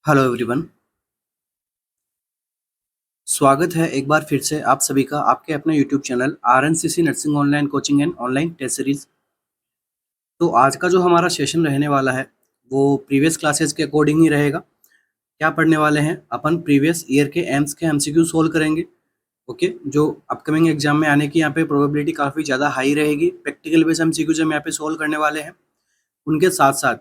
Hello everyone. स्वागत है एक बार फिर से आप सभी का आपके अपने YouTube channel RNCC nursing online coaching and online test series. तो आज का जो हमारा सेशन रहने वाला है वो प्रीवियस क्लासेस के अकॉर्डिंग ही रहेगा। क्या पढ़ने वाले हैं अपन, प्रीवियस ईयर के एम्स के एमसीक्यू सोल्व करेंगे। ओके, जो अपकमिंग एग्जाम में आने की यहाँ पे प्रोबेबिलिटी काफ़ी ज़्यादा हाई रहेगी। प्रैक्टिकल बेस एमसीक्यूज हम यहाँ पे सोल्व करने वाले हैं। उनके साथ साथ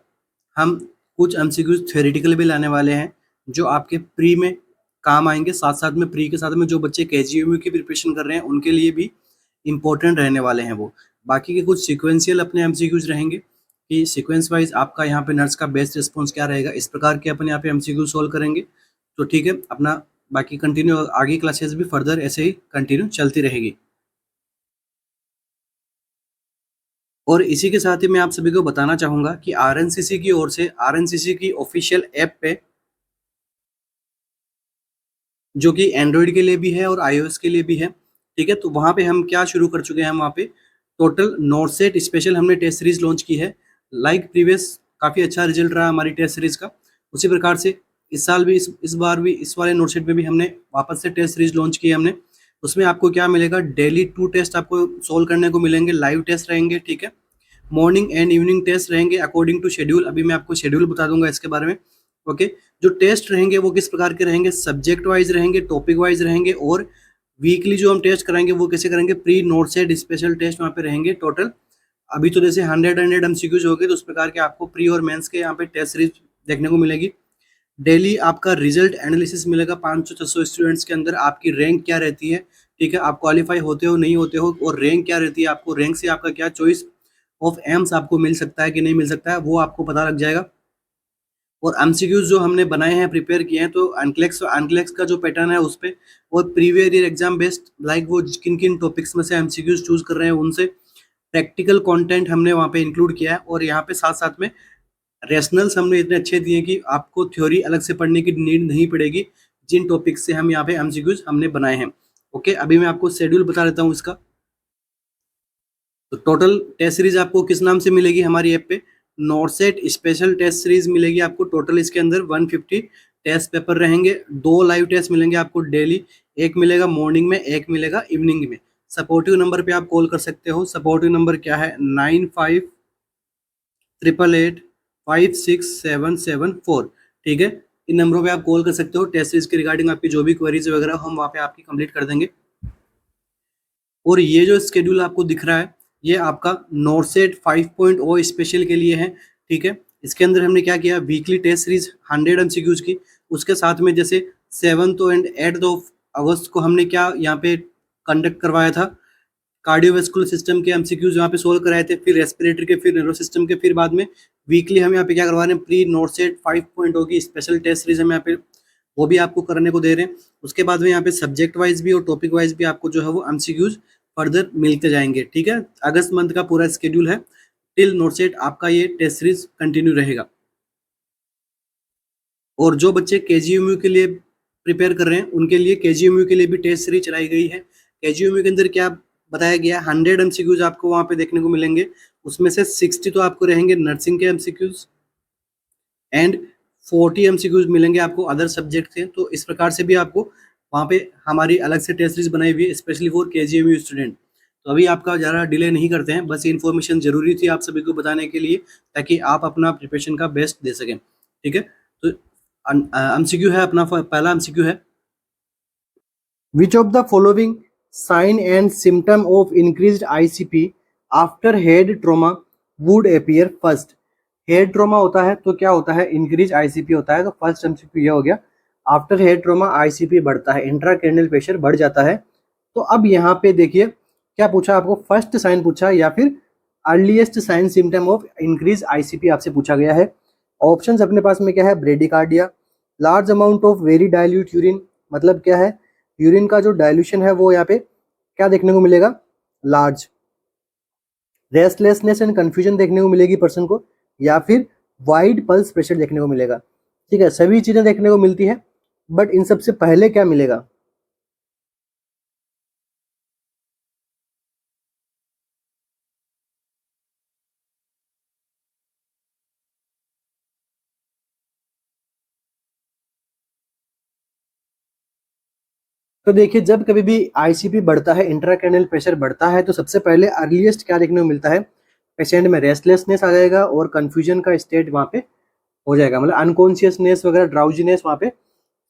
हम कुछ एमसीक्यूज थ्योरेटिकल भी लाने वाले हैं जो आपके प्री में काम आएंगे। साथ साथ में प्री के साथ में जो बच्चे केजीएमयू की प्रिपरेशन कर रहे हैं उनके लिए भी इम्पोर्टेंट रहने वाले हैं वो। बाकी के कुछ सीक्वेंशियल अपने एमसीक्यूज रहेंगे कि सीक्वेंस वाइज आपका यहाँ पे नर्स का बेस्ट रिस्पॉन्स क्या रहेगा, इस प्रकार के अपन यहाँ पे एमसीक्यू सोल्व करेंगे। तो ठीक है, अपना बाकी कंटिन्यू आगे क्लासेस भी फर्दर ऐसे ही कंटिन्यू चलती रहेगी। और इसी के साथ ही मैं आप सभी को बताना चाहूँगा कि आरएनसीसी की ओर से आरएनसीसी की ऑफिशियल ऐप पे, जो कि एंड्रॉयड के लिए भी है और आईओएस के लिए भी है, ठीक है। तो वहाँ पे हम क्या शुरू कर चुके हैं, हम वहाँ पे टोटल नॉर्सेट स्पेशल हमने टेस्ट सीरीज लॉन्च की है। लाइक प्रीवियस काफ़ी अच्छा रिजल्ट रहा हमारी टेस्ट सीरीज का। उसी प्रकार से इस साल भी इस बार भी इस वाले नॉर्सेट में भी हमने वापस से टेस्ट सीरीज लॉन्च की है हमने। उसमें आपको क्या मिलेगा, डेली 2 टेस्ट आपको सोल्व करने को मिलेंगे, लाइव टेस्ट रहेंगे, ठीक है। मॉर्निंग एंड इवनिंग टेस्ट रहेंगे अकॉर्डिंग टू शेड्यूल। अभी मैं आपको शेड्यूल बता दूंगा इसके बारे में। ओके, जो टेस्ट रहेंगे वो किस प्रकार के रहेंगे, सब्जेक्ट वाइज रहेंगे, टॉपिक वाइज रहेंगे। और वीकली जो हम टेस्ट कराएंगे वो कैसे करेंगे, pre note set special test वहाँ पे रहेंगे टोटल। अभी तो जैसे 100 एमसीक्यूज हो गए, तो उस प्रकार के आपको प्री और मेंस के यहाँ पे टेस्ट सीरीज देखने को मिलेगी। डेली आपका रिजल्ट एनालिसिस मिलेगा 500-600 स्टूडेंट्स के अंदर आपकी रैंक क्या रहती है, ठीक है। आप क्वालिफाई होते हो नहीं होते हो, और रैंक क्या रहती है, आपको रैंक से आपका क्या चॉइस ऑफ एम्स आपको मिल सकता है कि नहीं मिल सकता है, वो आपको पता लग जाएगा। और एमसीक्यूज जो हमने बनाए हैं, प्रिपेयर किए हैं, तो एनक्लेक्स का जो पैटर्न है उस पे, और previous year exam based, like वो किन किन टॉपिक्स में से एमसीक्यूज चूज कर रहे हैं उनसे प्रैक्टिकल कंटेंट हमने वहाँ पे इंक्लूड किया है। और यहाँ पे साथ साथ में रेशनल्स हमने इतने अच्छे दिए कि आपको थ्योरी अलग से पढ़ने की नीड नहीं पड़ेगी, जिन टॉपिक्स से हम यहाँ पे एमसीक्यूज हमने बनाए हैं। ओके, अभी मैं आपको शेड्यूल बता देता हूँ इसका। तो टोटल टेस्ट सीरीज आपको किस नाम से मिलेगी हमारी ऐप पे, नॉर्सेट स्पेशल टेस्ट सीरीज मिलेगी आपको। टोटल इसके अंदर 150 टेस्ट पेपर रहेंगे, 2 लाइव टेस्ट मिलेंगे आपको डेली। एक मिलेगा मॉर्निंग में, एक मिलेगा इवनिंग में। सपोर्टिव नंबर पे आप कॉल कर सकते हो। सपोर्टिव नंबर क्या है, 9588856774, ठीक है। इन नंबरों पे आप कॉल कर सकते हो। टेस्ट सीरीज के रिगार्डिंग आपकी जो भी क्वेरीज वगैरह हम वहाँ पे आपकी कंप्लीट कर देंगे। और ये जो स्केड्यूल आपको दिख रहा है, ये आपका नॉर्सेट 5.0 स्पेशल के लिए है, ठीक है। इसके अंदर हमने क्या किया, वीकली टेस्ट सीरीज 100 एमसीक्यूज की। उसके साथ में जैसे 7th एंड 8th ऑफ अगस्त को हमने क्या यहाँ पे कंडक्ट करवाया था, कार्डियोवेस्कुलर सिस्टम के एमसीक्यूज यहाँ पे सोल्व कराए थे, फिर रेस्पिरेटरी के, फिर नर्वस सिस्टम के, फिर बाद में वीकली हम यहाँ पे क्या करवा रहे हैं, प्री नॉर्सेट 5.0 की स्पेशल टेस्ट सीरीज हम यहाँ पे वो भी आपको करने को दे रहे हैं। उसके बाद में यहाँ पे सब्जेक्ट वाइज भी और टॉपिक वाइज भी आपको जो है वो एमसीक्यूज फर्दर मिलते जाएंगे, ठीक है। अगस्त मंथ का पूरा स्केड्यूल है, टिल नॉर्सेट आपका ये टेस्ट सीरीज कंटिन्यू रहेगा। और जो बच्चे केजीएमयू के लिए प्रिपेयर कर रहे हैं उनके लिए केजीएमयू के लिए भी टेस्ट सीरीज चलाई गई है। केजीएमयू के अंदर क्या बताया गया है, 100 एमसीक्यूज आपको वहाँ पे देखने को मिलेंगे। उसमें से 60 तो आपको रहेंगे नर्सिंग के एमसीक्यूज, एंड 40 एमसीक्यूज मिलेंगे आपको अदर सब्जेक्ट से। तो इस प्रकार से भी आपको वहाँ पे हमारी अलग से टेस्ट सीरीज बनाई हुई है स्पेशली फॉर केजीएमयू स्टूडेंट। तो अभी आपका ज़्यादा डिले नहीं करते हैं, बस ये इन्फॉर्मेशन जरूरी थी आप सभी को बताने के लिए, ताकि आप अपना प्रिपरेशन का बेस्ट दे सकें, ठीक है। तो एमसीक्यू है अपना, पहला एमसीक्यू है, which of the following sign and symptom of increased ICP after head trauma would appear first. Head trauma होता है तो क्या होता है, इंक्रीज आईसीपी होता है। तो फर्स्ट एमसीक्यू ये हो गया, आफ्टर हेड ट्रॉमा आईसीपी बढ़ता है, इंट्राक्रैनियल प्रेशर बढ़ जाता है। तो अब यहाँ पे देखिए क्या पूछा आपको, फर्स्ट साइन पूछा या फिर earliest sign symptom of increase ICP आपसे पूछा गया है। ऑप्शंस अपने पास में क्या है, bradycardia, large amount of very dilute urine, मतलब क्या है, यूरिन का जो डाइल्यूशन है वो यहाँ पे क्या देखने को मिलेगा, लार्ज। रेस्टलेसनेस एंड कंफ्यूजन देखने को मिलेगी पर्सन को, या फिर वाइड पल्स प्रेशर देखने को मिलेगा, ठीक है। सभी चीजें देखने को मिलती है, बट इन सबसे पहले क्या मिलेगा, तो देखिए, जब कभी भी आईसीपी बढ़ता है, इंट्राक्रैनियल प्रेशर बढ़ता है, तो सबसे पहले अर्लीस्ट क्या देखने को मिलता है, पेशेंट में रेस्टलेसनेस आ जाएगा और कंफ्यूजन का स्टेट वहाँ पे हो जाएगा, मतलब अनकॉन्शियसनेस वगैरह, ड्राउजीनेस वहाँ पे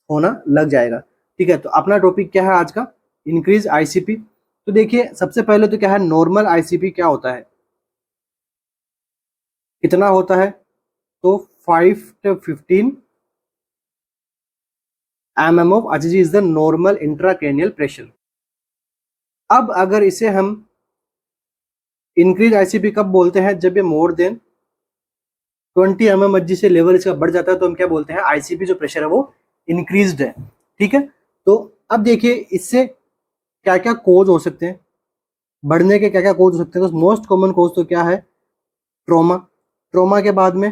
होना लग जाएगा। ठीक है, तो अपना टॉपिक क्या है आज का, इंक्रीज आईसीपी। तो देखिए, सबसे पहले तो क्या है, नॉर्मल आईसीपी क्या होता है, कितना होता है, तो 5 to 15 mm of Hg is the normal intracranial pressure। अब अगर इसे हम इंक्रीज आईसीपी कब बोलते हैं, जब ये मोर देन 20 mm से लेवल इसका बढ़ जाता है, तो हम क्या बोलते हैं, आईसीपी जो प्रेशर है वो इंक्रीज्ड है। ठीक है, तो अब देखिए इससे क्या क्या कोज हो सकते हैं, बढ़ने के क्या क्या कोज हो सकते हैं। तो मोस्ट कॉमन कोज तो क्या है, ट्रोमा, ट्रोमा के बाद में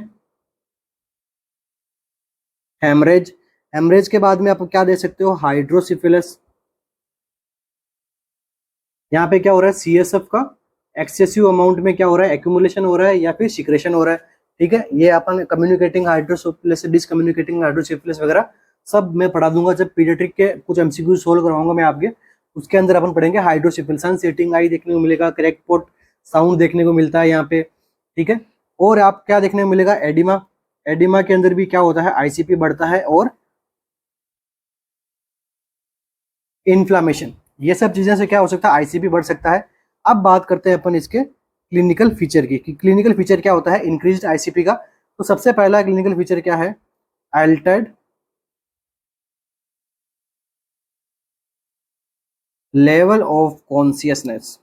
हेमरेज, हेमरेज के बाद में आप क्या दे सकते हो, हाइड्रोसिफिलस। यहाँ पे क्या हो रहा है, सीएसएफ का एक्सेसिव अमाउंट में क्या हो रहा है, एक्यूमुलेशन हो रहा है या फिर सिक्रेशन हो रहा है। ठीक है, ये अपन कम्युनिकेटिंग हाइड्रोसिफिलिस, डिसकम्युनिकेटिंग हाइड्रोसिफिलिस वगैरह सब मैं पढ़ा दूंगा जब पीडियाट्रिक के कुछ एमसीक्यू सोल्व करवाऊंगा मैं आपके, उसके अंदर अपन पढ़ेंगे हाइड्रोसिफिलिस। सेटिंग आई देखने को मिलेगा, क्रैकपोट साउंड देखने को मिलता है यहाँ पे। ठीक है, और आप क्या देखने को मिलेगा, एडिमा, एडिमा के अंदर भी क्या होता है, आईसीपी बढ़ता है और इन्फ्लामेशन, ये सब चीजें से क्या हो सकता है, आईसीपी बढ़ सकता है। अब बात करते हैं अपन इसके क्लिनिकल फीचर की, कि क्लिनिकल फीचर क्या होता है इंक्रीज्ड आईसीपी का। तो सबसे पहला क्लिनिकल फीचर क्या है, अल्टर्ड लेवल ऑफ कॉन्शियसनेस।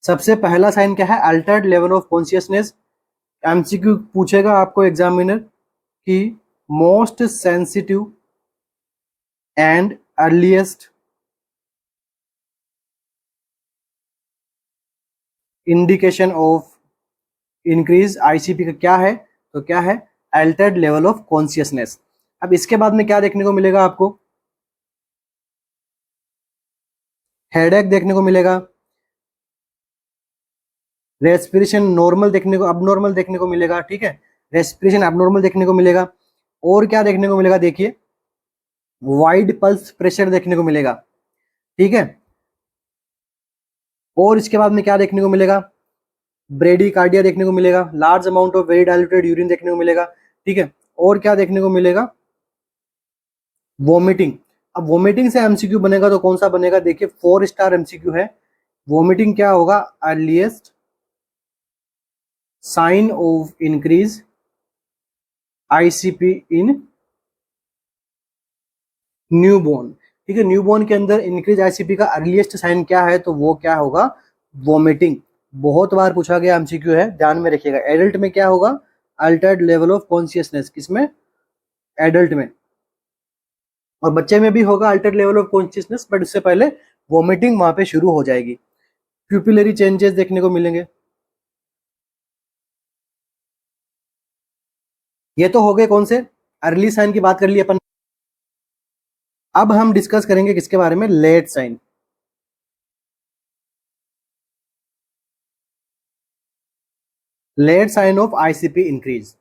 सबसे पहला साइन क्या है, Altered level of consciousness. MCQ पूछेगा आपको एग्जामिनर कि most sensitive and earliest indication of increase ICP का क्या है, तो क्या है, अल्टर्ड लेवल ऑफ कॉन्शियसनेस। अब इसके बाद में क्या देखने को मिलेगा आपको, हेडेक देखने को मिलेगा, रेस्पिरेशन नॉर्मल देखने को, अबनॉर्मल देखने को मिलेगा। ठीक है, रेस्पिरेशन अबनॉर्मल देखने को मिलेगा, और क्या देखने को मिलेगा, देखिए वाइड पल्स प्रेशर देखने को मिलेगा। ठीक है, और इसके बाद में क्या देखने को मिलेगा, ब्रेडी कार्डिया देखने को मिलेगा, large amount of very diluted urine देखने को मिलेगा। ठीक है, और क्या देखने को मिलेगा, वोमिटिंग। अब वोमिटिंग से एमसीक्यू बनेगा तो कौन सा बनेगा, देखिए 4 स्टार एमसीक्यू है। वोमिटिंग क्या होगा, earliest sign of increase ICP in newborn. ठीक है, न्यूबॉर्न के अंदर इंक्रीज आईसीपी का अर्लीस्ट साइन क्या है, तो वो क्या होगा, वोमिटिंग। बहुत बार पूछा गया एमसीक्यू है, ध्यान में रखिएगा। एडल्ट में क्या होगा, अल्टर्ड लेवल ऑफ कॉन्शियसनेस, किसमें, एडल्ट में। और बच्चे में भी होगा Altered level of consciousness, but उससे पहले वोमिटिंग वहां पे शुरू हो जाएगी। प्यूपिलरी चेंजेस देखने को मिलेंगे। ये तो हो गए कौन से, अर्ली साइन की बात कर ली अपन। अब हम डिस्कस करेंगे किसके बारे में, late sign. Late sign of ICP increase.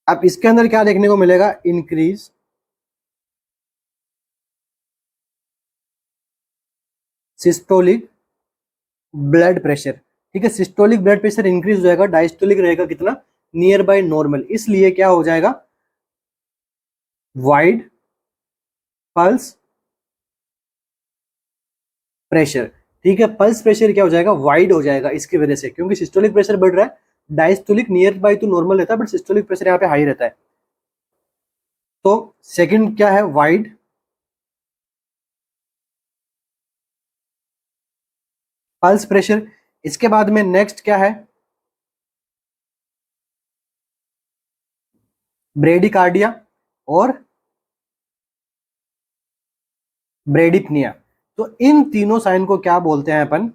अब इसके अंदर क्या देखने को मिलेगा, इंक्रीज सिस्टोलिक ब्लड प्रेशर। ठीक है, सिस्टोलिक ब्लड प्रेशर इंक्रीज हो जाएगा, डायस्टोलिक रहेगा कितना, नियर बाय नॉर्मल, इसलिए क्या हो जाएगा, वाइड पल्स प्रेशर। ठीक है, पल्स प्रेशर क्या हो जाएगा, वाइड हो जाएगा इसकी वजह से, क्योंकि सिस्टोलिक प्रेशर बढ़ रहा है, diastolic near by two normal रहता है, बट सिस्टोलिक प्रेशर यहाँ पे हाई रहता है। तो सेकंड क्या है, वाइड पल्स प्रेशर। इसके बाद में नेक्स्ट क्या है, ब्रेडिकार्डिया और ब्रेडिपनिया। तो इन तीनों साइन को क्या बोलते हैं अपन,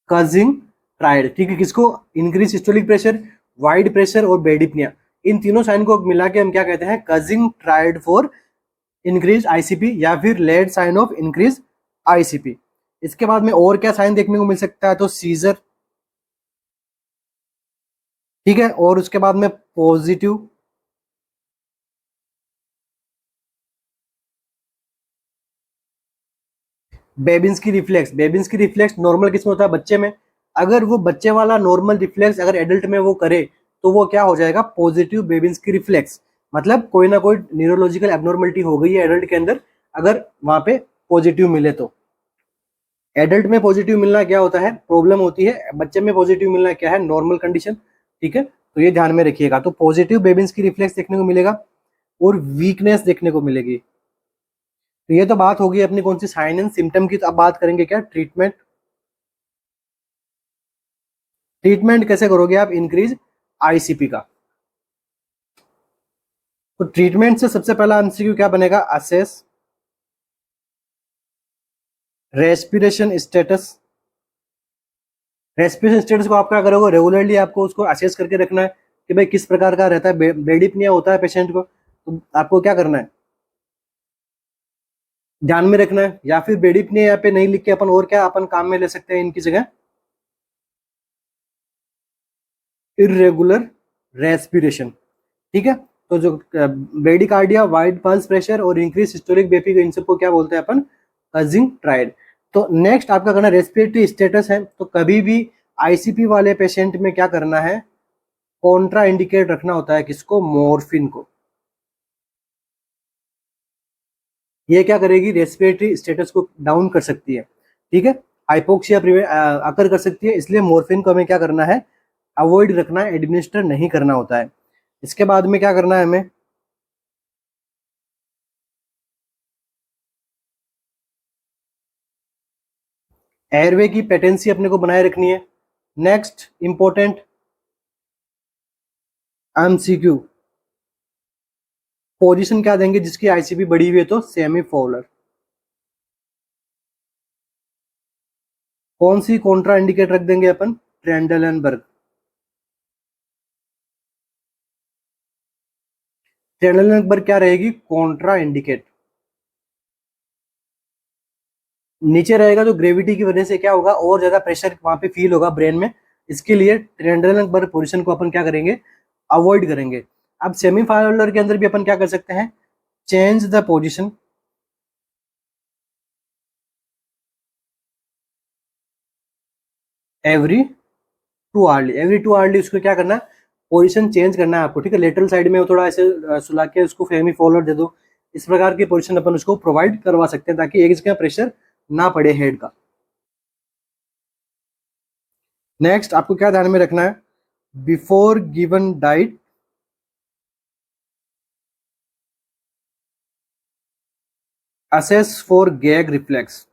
कजिंग ट्राइड। ठीक है, किसको, increase systolic pressure, wide pressure और ब्रेडिपनिया, इन तीनों साइन को मिला के हम क्या कहते हैं, causing tried for increase ICP, या फिर late sign of increase ICP. इसके बाद में और क्या साइन देखने को मिल सकता है, तो सीजर, ठीक है। और उसके बाद में पॉजिटिव बेबिन्स की रिफ्लेक्स नॉर्मल किस में होता है, बच्चे में। अगर वो बच्चे वाला नॉर्मल रिफ्लेक्स अगर एडल्ट में वो करे तो वो क्या हो जाएगा, पॉजिटिव बेबिन्स की रिफ्लेक्स। मतलब कोई ना कोई न्यूरोलॉजिकल एबनॉर्मलिटी हो गई है एडल्ट के अंदर, अगर वहां पे पॉजिटिव मिले तो। एडल्ट में पॉजिटिव मिलना क्या होता है, प्रॉब्लम होती है। बच्चे में पॉजिटिव मिलना क्या है, नॉर्मल कंडीशन। ठीक है, तो ये ध्यान में रखिएगा। तो पॉजिटिव बेबिन्स की रिफ्लेक्स देखने को मिलेगा और वीकनेस देखने को मिलेगी। तो ये तो बात होगी अपनी कौन सी, साइन एंड सिम्टम की। तो अब बात करेंगे क्या, ट्रीटमेंट। ट्रीटमेंट कैसे करोगे आप, इंक्रीज आईसीपी का। तो ट्रीटमेंट से सबसे पहला एमसीक्यू क्या बनेगा, assess respiration status. Respiration status को आप क्या करोगे, रेगुलरली आपको उसको असेस करके रखना है कि भाई किस प्रकार का रहता है। ब्रेडिपनिया होता है पेशेंट को, तो आपको क्या करना है, ध्यान में रखना है। या फिर ब्रेडिपनिया यहाँ पे नहीं लिख के अपन और क्या अपन काम में ले सकते हैं इनकी जगह, इरेगुलर रेस्पिरेशन। ठीक है, तो जो ब्रेडिकार्डिया, वाइड पल्स प्रेशर और इंक्रीज सिस्टोलिक बीपी, इन सबको क्या बोलते हैं अपन, कजिंग ट्राइड। तो नेक्स्ट आपका करना रेस्पिरेटरी स्टेटस है। तो कभी भी आईसीपी वाले पेशेंट में क्या करना है, कॉन्ट्रा इंडिकेट रखना होता है किसको, मॉर्फिन को। ये क्या करेगी, रेस्पिरेटरी स्टेटस को डाउन कर सकती है। ठीक है, हाइपोक्सिया अकर कर सकती है, इसलिए मॉर्फिन को हमें क्या करना है, अवॉइड रखना है, एडमिनिस्टर नहीं करना होता है। इसके बाद में क्या करना है हमें, एयरवे की पेटेंसी अपने को बनाए रखनी है। नेक्स्ट इंपॉर्टेंट एमसीक्यू, पोजीशन क्या देंगे जिसकी आईसीपी बढ़ी हुई है, तो सेमी फॉलर। कौन सी कॉन्ट्रा इंडिकेट रख देंगे अपन, ट्रेंडलनबर्ग। ट्रेंडलनबर्ग क्या रहेगी, कॉन्ट्रा इंडिकेट। नीचे रहेगा तो ग्रेविटी की वजह से क्या होगा, और ज्यादा प्रेशर वहां पे फील होगा ब्रेन में। इसके लिए ट्रेंडलनबर्ग पोजीशन को अपन क्या करेंगे, अवॉइड करेंगे। अब सेमीफाइलर के अंदर भी अपन क्या कर सकते हैं, change the position every two hourly. Every two hourly उसको क्या करना है, पोजीशन चेंज करना है आपको। ठीक है, लेटरल साइड में वो थोड़ा ऐसे सुला के उसको फेमी फॉलोअर दे दो। इस प्रकार की पोजीशन अपन उसको प्रोवाइड करवा सकते हैं ताकि एक जगह प्रेशर ना पड़े हेड का। नेक्स्ट आपको क्या ध्यान में रखना है, before given diet assess for gag reflex.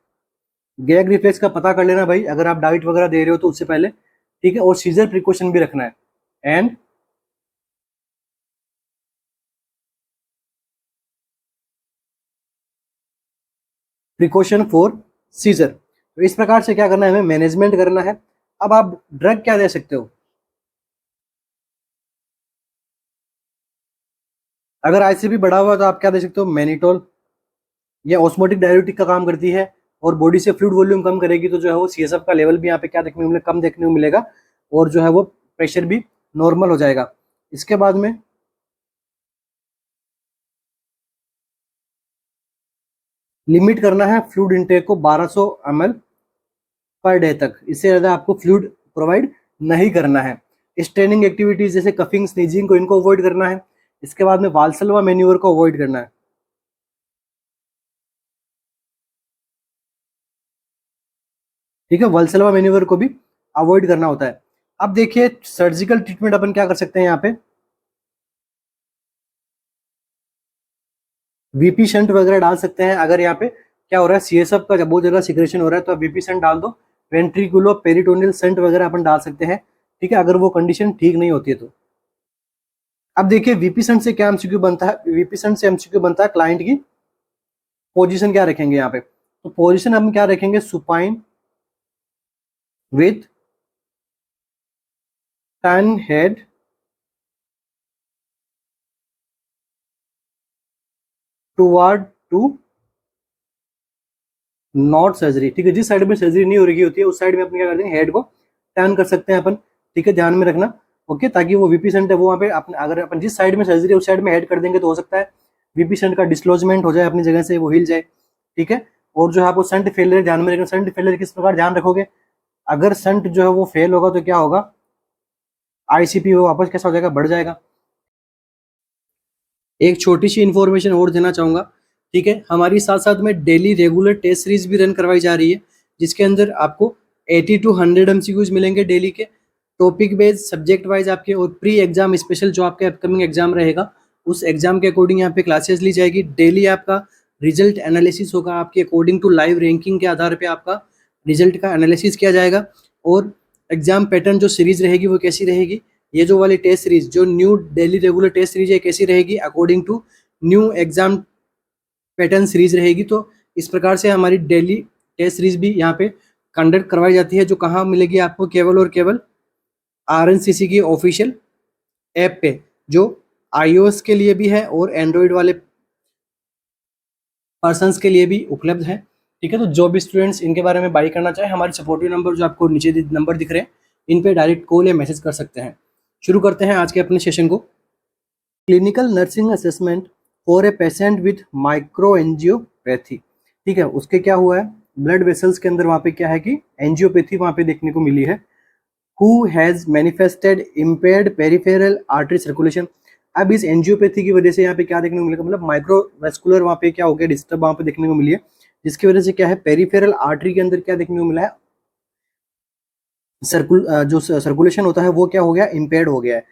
Gag reflex का पता कर लेना भाई, अगर आप डाइट वगैरह दे रहे हो तो उससे पहले। ठीक है, और सीजर प्रिकॉशन भी रखना है। And precaution for seizure. तो इस प्रकार से क्या करना है, हमें मैनेजमेंट करना है। अब आप ड्रग क्या दे सकते हो, अगर आईसीपी बढ़ा हुआ है तो आप क्या दे सकते हो, मैनिटोल। ये ऑस्मोटिक डाययूरेटिक का काम करती है और बॉडी से फ्लूइड वॉल्यूम कम करेगी, तो जो है वो सीएसएफ का लेवल भी यहाँ पे क्या देखने को मिलेगा, कम देखने को मिलेगा। और जो है वो प्रेशर भी नॉर्मल हो जाएगा। इसके बाद में लिमिट करना है फ्लूइड इनटेक को 1200 ml पर डे तक। इससे ज़्यादा आपको फ्लूइड प्रोवाइड नहीं करना है। स्ट्रेनिंग एक्टिविटीज जैसे कफिंग, स्नीजिंग को इनको अवॉइड करना है। इसके बाद में वाल्सल्वा मैन्यूवर को अवॉइड करना है। ठीक है, वाल्सल्वा मैन्यूवर को भी अवॉइड करना होता है। अब देखिए सर्जिकल ट्रीटमेंट अपन क्या कर सकते हैं यहाँ पे, वीपी शंट वगैरह डाल सकते हैं। अगर यहाँ पे क्या हो रहा है, सीएसएफ का जब बहुत ज्यादा सिक्रेशन हो रहा है तो आप वीपी शंट डाल दो। वेंट्रिकुलो पेरिटोनियल शंट वगैरह अपन डाल सकते हैं। ठीक है, अगर वो कंडीशन ठीक नहीं होती है तो। अब देखिए वीपी शंट से क्या एमसीक्यू बनता है, वीपी शंट से एमसीक्यू बनता है क्लाइंट की पोजीशन क्या रखेंगे यहाँ पे। तो पोजीशन हम क्या रखेंगे, supine with turn head toward to not surgery. ठीक है, जिस साइड में सर्जरी नहीं हो रही होती है उस साइड में अपन क्या करते हैं, हेड को टर्न कर सकते हैं अपन। ठीक है, ध्यान में रखना। ओके, ताकि वो वीपी सेंट है वो वहाँ पे अपने, अगर अपन जिस साइड में सर्जरी है उस साइड में ऐड कर देंगे तो हो सकता है वीपी सेंट का डिस्लोजमेंट हो जाए अपनी जगह से, वो हिल जाए, ठीक है। और जो है आपको संट फेलियर ध्यान में रखना। संट फेलियर किस प्रकार ध्यान रखोगे, अगर संट जो है वो फेल होगा तो क्या होगा, आईसीपी वो वापस कैसा हो जाएगा, बढ़ जाएगा। एक छोटी सी इन्फॉर्मेशन और देना चाहूंगा, ठीक है, हमारी साथ साथ में डेली रेगुलर टेस्ट सीरीज भी रन करवाई जा रही है, जिसके अंदर आपको 80 to 100 MCQs मिलेंगे डेली के, टॉपिक बेस्ड, सब्जेक्ट वाइज आपके, और प्री एग्जाम स्पेशल जो आपके अपकमिंग एग्जाम रहेगा उस एग्जाम के अकॉर्डिंग यहाँ पे क्लासेस ली जाएगी। डेली आपका रिजल्ट एनालिसिस होगा, आपके अकॉर्डिंग टू लाइव रैंकिंग के आधार पे आपका रिजल्ट का एनालिसिस किया जाएगा। और एग्जाम पैटर्न जो सीरीज रहेगी वो कैसी रहेगी, ये जो वाली टेस्ट सीरीज, जो new daily regular test series है कैसी रहेगी, according to new exam pattern series रहेगी। तो इस प्रकार से हमारी डेली टेस्ट सीरीज भी यहाँ पे कंडक्ट करवाई जाती है, जो कहाँ मिलेगी आपको, केवल और केवल RNCC की ऑफिशियल ऐप पे, जो iOS के लिए भी है और एंड्रॉयड वाले पर्सन्स के लिए भी उपलब्ध है, ठीक है। तो जो भी स्टूडेंट्स इनके बारे में बाई करना चाहे, हमारे सपोर्टिव नंबर जो आपको नीचे नंबर दिख रहे हैं, इन पे डायरेक्ट कॉल या मैसेज कर सकते हैं। शुरू करते हैं आज के अपने सेशन को। Clinical nursing assessment for a patient with micro angiopathy, ठीक है। उसके क्या हुआ है, ब्लड वेसल्स के अंदर वहाँ पे क्या है कि एंजियोपैथी वहाँ पे देखने को मिली है। Who has manifested impaired peripheral artery circulation. अब इस एंजियोपैथी की वजह से यहाँ पे क्या देखने को मिलेगा, मतलब माइक्रोवेस्कुलर वहाँ पे क्या हो गया, डिस्टर्ब वहाँ पे देखने को मिली है, जिसकी वजह से क्या है, पेरिफेरल आर्टरी के अंदर क्या देखने को मिला है, जो सर्कुलेशन होता है वो क्या हो गया, इम्पेयर्ड हो गया है।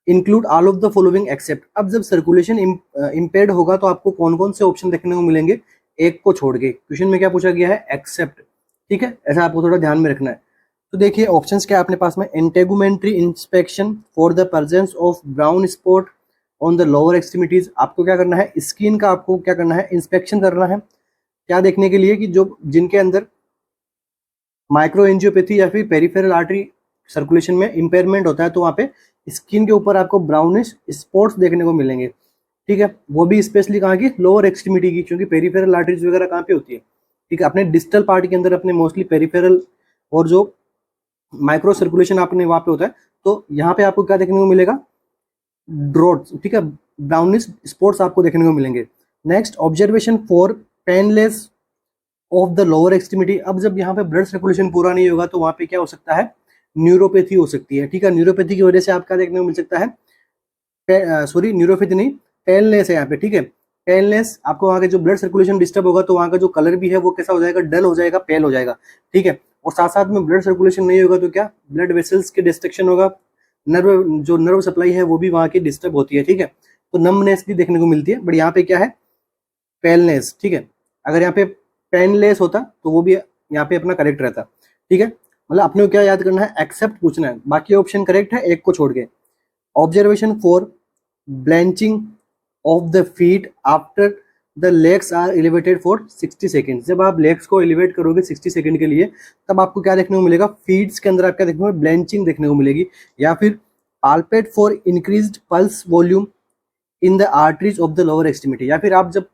Include all of the following except. अब जब सर्कुलेशन इम्पेयर्ड होगा तो आपको कौन कौन से ऑप्शन देखने को मिलेंगे, एक को छोड़ के। क्वेश्चन में क्या पूछा गया है, एक्सेप्ट, ठीक है, ऐसा आपको थोड़ा ध्यान में रखना है। तो देखिए ऑप्शंस क्या है अपने पास में, integumentary inspection for the presence of brown spot on the lower extremities. आपको क्या करना है, स्किन का आपको क्या करना है, इंस्पेक्शन करना है, क्या देखने के लिए कि जो जिनके अंदर माइक्रो एंजियोपैथी या फिर पेरिफेरल आर्टरी सर्कुलेशन में इंपेयरमेंट होता है, तो वहाँ पे स्किन के ऊपर आपको ब्राउनिश स्पॉट्स देखने को मिलेंगे, ठीक है। वो भी स्पेशली कहाँ की, लोअर एक्सट्रीमिटी की, क्योंकि पेरिफेरल आर्टरीज वगैरह कहाँ पे होती है, ठीक है, अपने डिस्टल पार्ट के अंदर अपने मोस्टली पेरिफेरल और जो माइक्रो सर्कुलेशन आपने वहाँ पे होता है। तो यहाँ पे आपको क्या देखने को मिलेगा, ड्रॉट्स, ठीक है, ब्राउनिश स्पॉट्स आपको देखने को मिलेंगे। Next, observation for painless of the lower extremity. अब जब यहाँ पे ब्लड सर्कुलेशन पूरा नहीं होगा तो वहाँ पे क्या हो सकता है, न्यूरोपैथी हो सकती है, ठीक है। न्यूरोपैथी की वजह से आपका देखने को मिल सकता है, सॉरी न्यूरोपैथी नहीं, पेनलेस है यहाँ पे, ठीक है। पेनलेस, आपको वहाँ के जो ब्लड सर्कुलेशन डिस्टर्ब होगा तो वहाँ का जो कलर भी है वो कैसा हो जाएगा, डल हो जाएगा, पेल हो जाएगा, ठीक है। और साथ साथ में ब्लड सर्कुलेशन नहीं होगा तो क्या, ब्लड वेसल्स के डिस्ट्रक्शन होगा, जो नर्व सप्लाई है वो भी वहाँ की डिस्टर्ब होती है, ठीक है। तो नमनेस भी देखने को मिलती है, बट यहाँ पे क्या है, पेलनेस, ठीक है। अगर यहाँ पे पेनलेस होता तो वो भी यहाँ पे अपना करेक्ट रहता, ठीक है। मतलब अपने को क्या याद करना है, एक्सेप्ट पूछना है, बाकी ऑप्शन करेक्ट है एक को छोड़ के। Observation for blanching of the feet after the legs are elevated for 60 second. जब आप लेग्स को एलिवेट करोगे 60 सेकेंड के लिए, तब आपको क्या देखने को मिलेगा, फीट्स के अंदर आपका देखने को ब्लैंचिंग देखने को मिलेगी। या फिर palpate for increased pulse volume in the arteries of the lower extremity. या फिर आप जब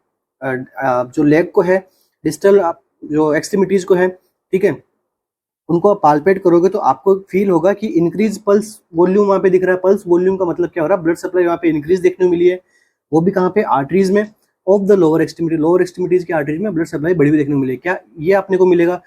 जो लेग को है, डिस्टल जो एक्सट्रीमिटीज को है, ठीक है, उनको आप पाल्पेट करोगे तो आपको फील होगा कि इंक्रीज पल्स वॉल्यूम वहाँ पे दिख रहा है। पल्स वॉल्यूम का मतलब क्या हो रहा है, ब्लड सप्लाई वहाँ पे इंक्रीज देखने को मिली है, वो भी कहाँ पे, आर्टरीज में of the lower extremity. Lower extremities की आर्टरीज में ब्लड सप्लाई बड़ी हुई देखने को मिली। क्या ये आपने को मिलेगा,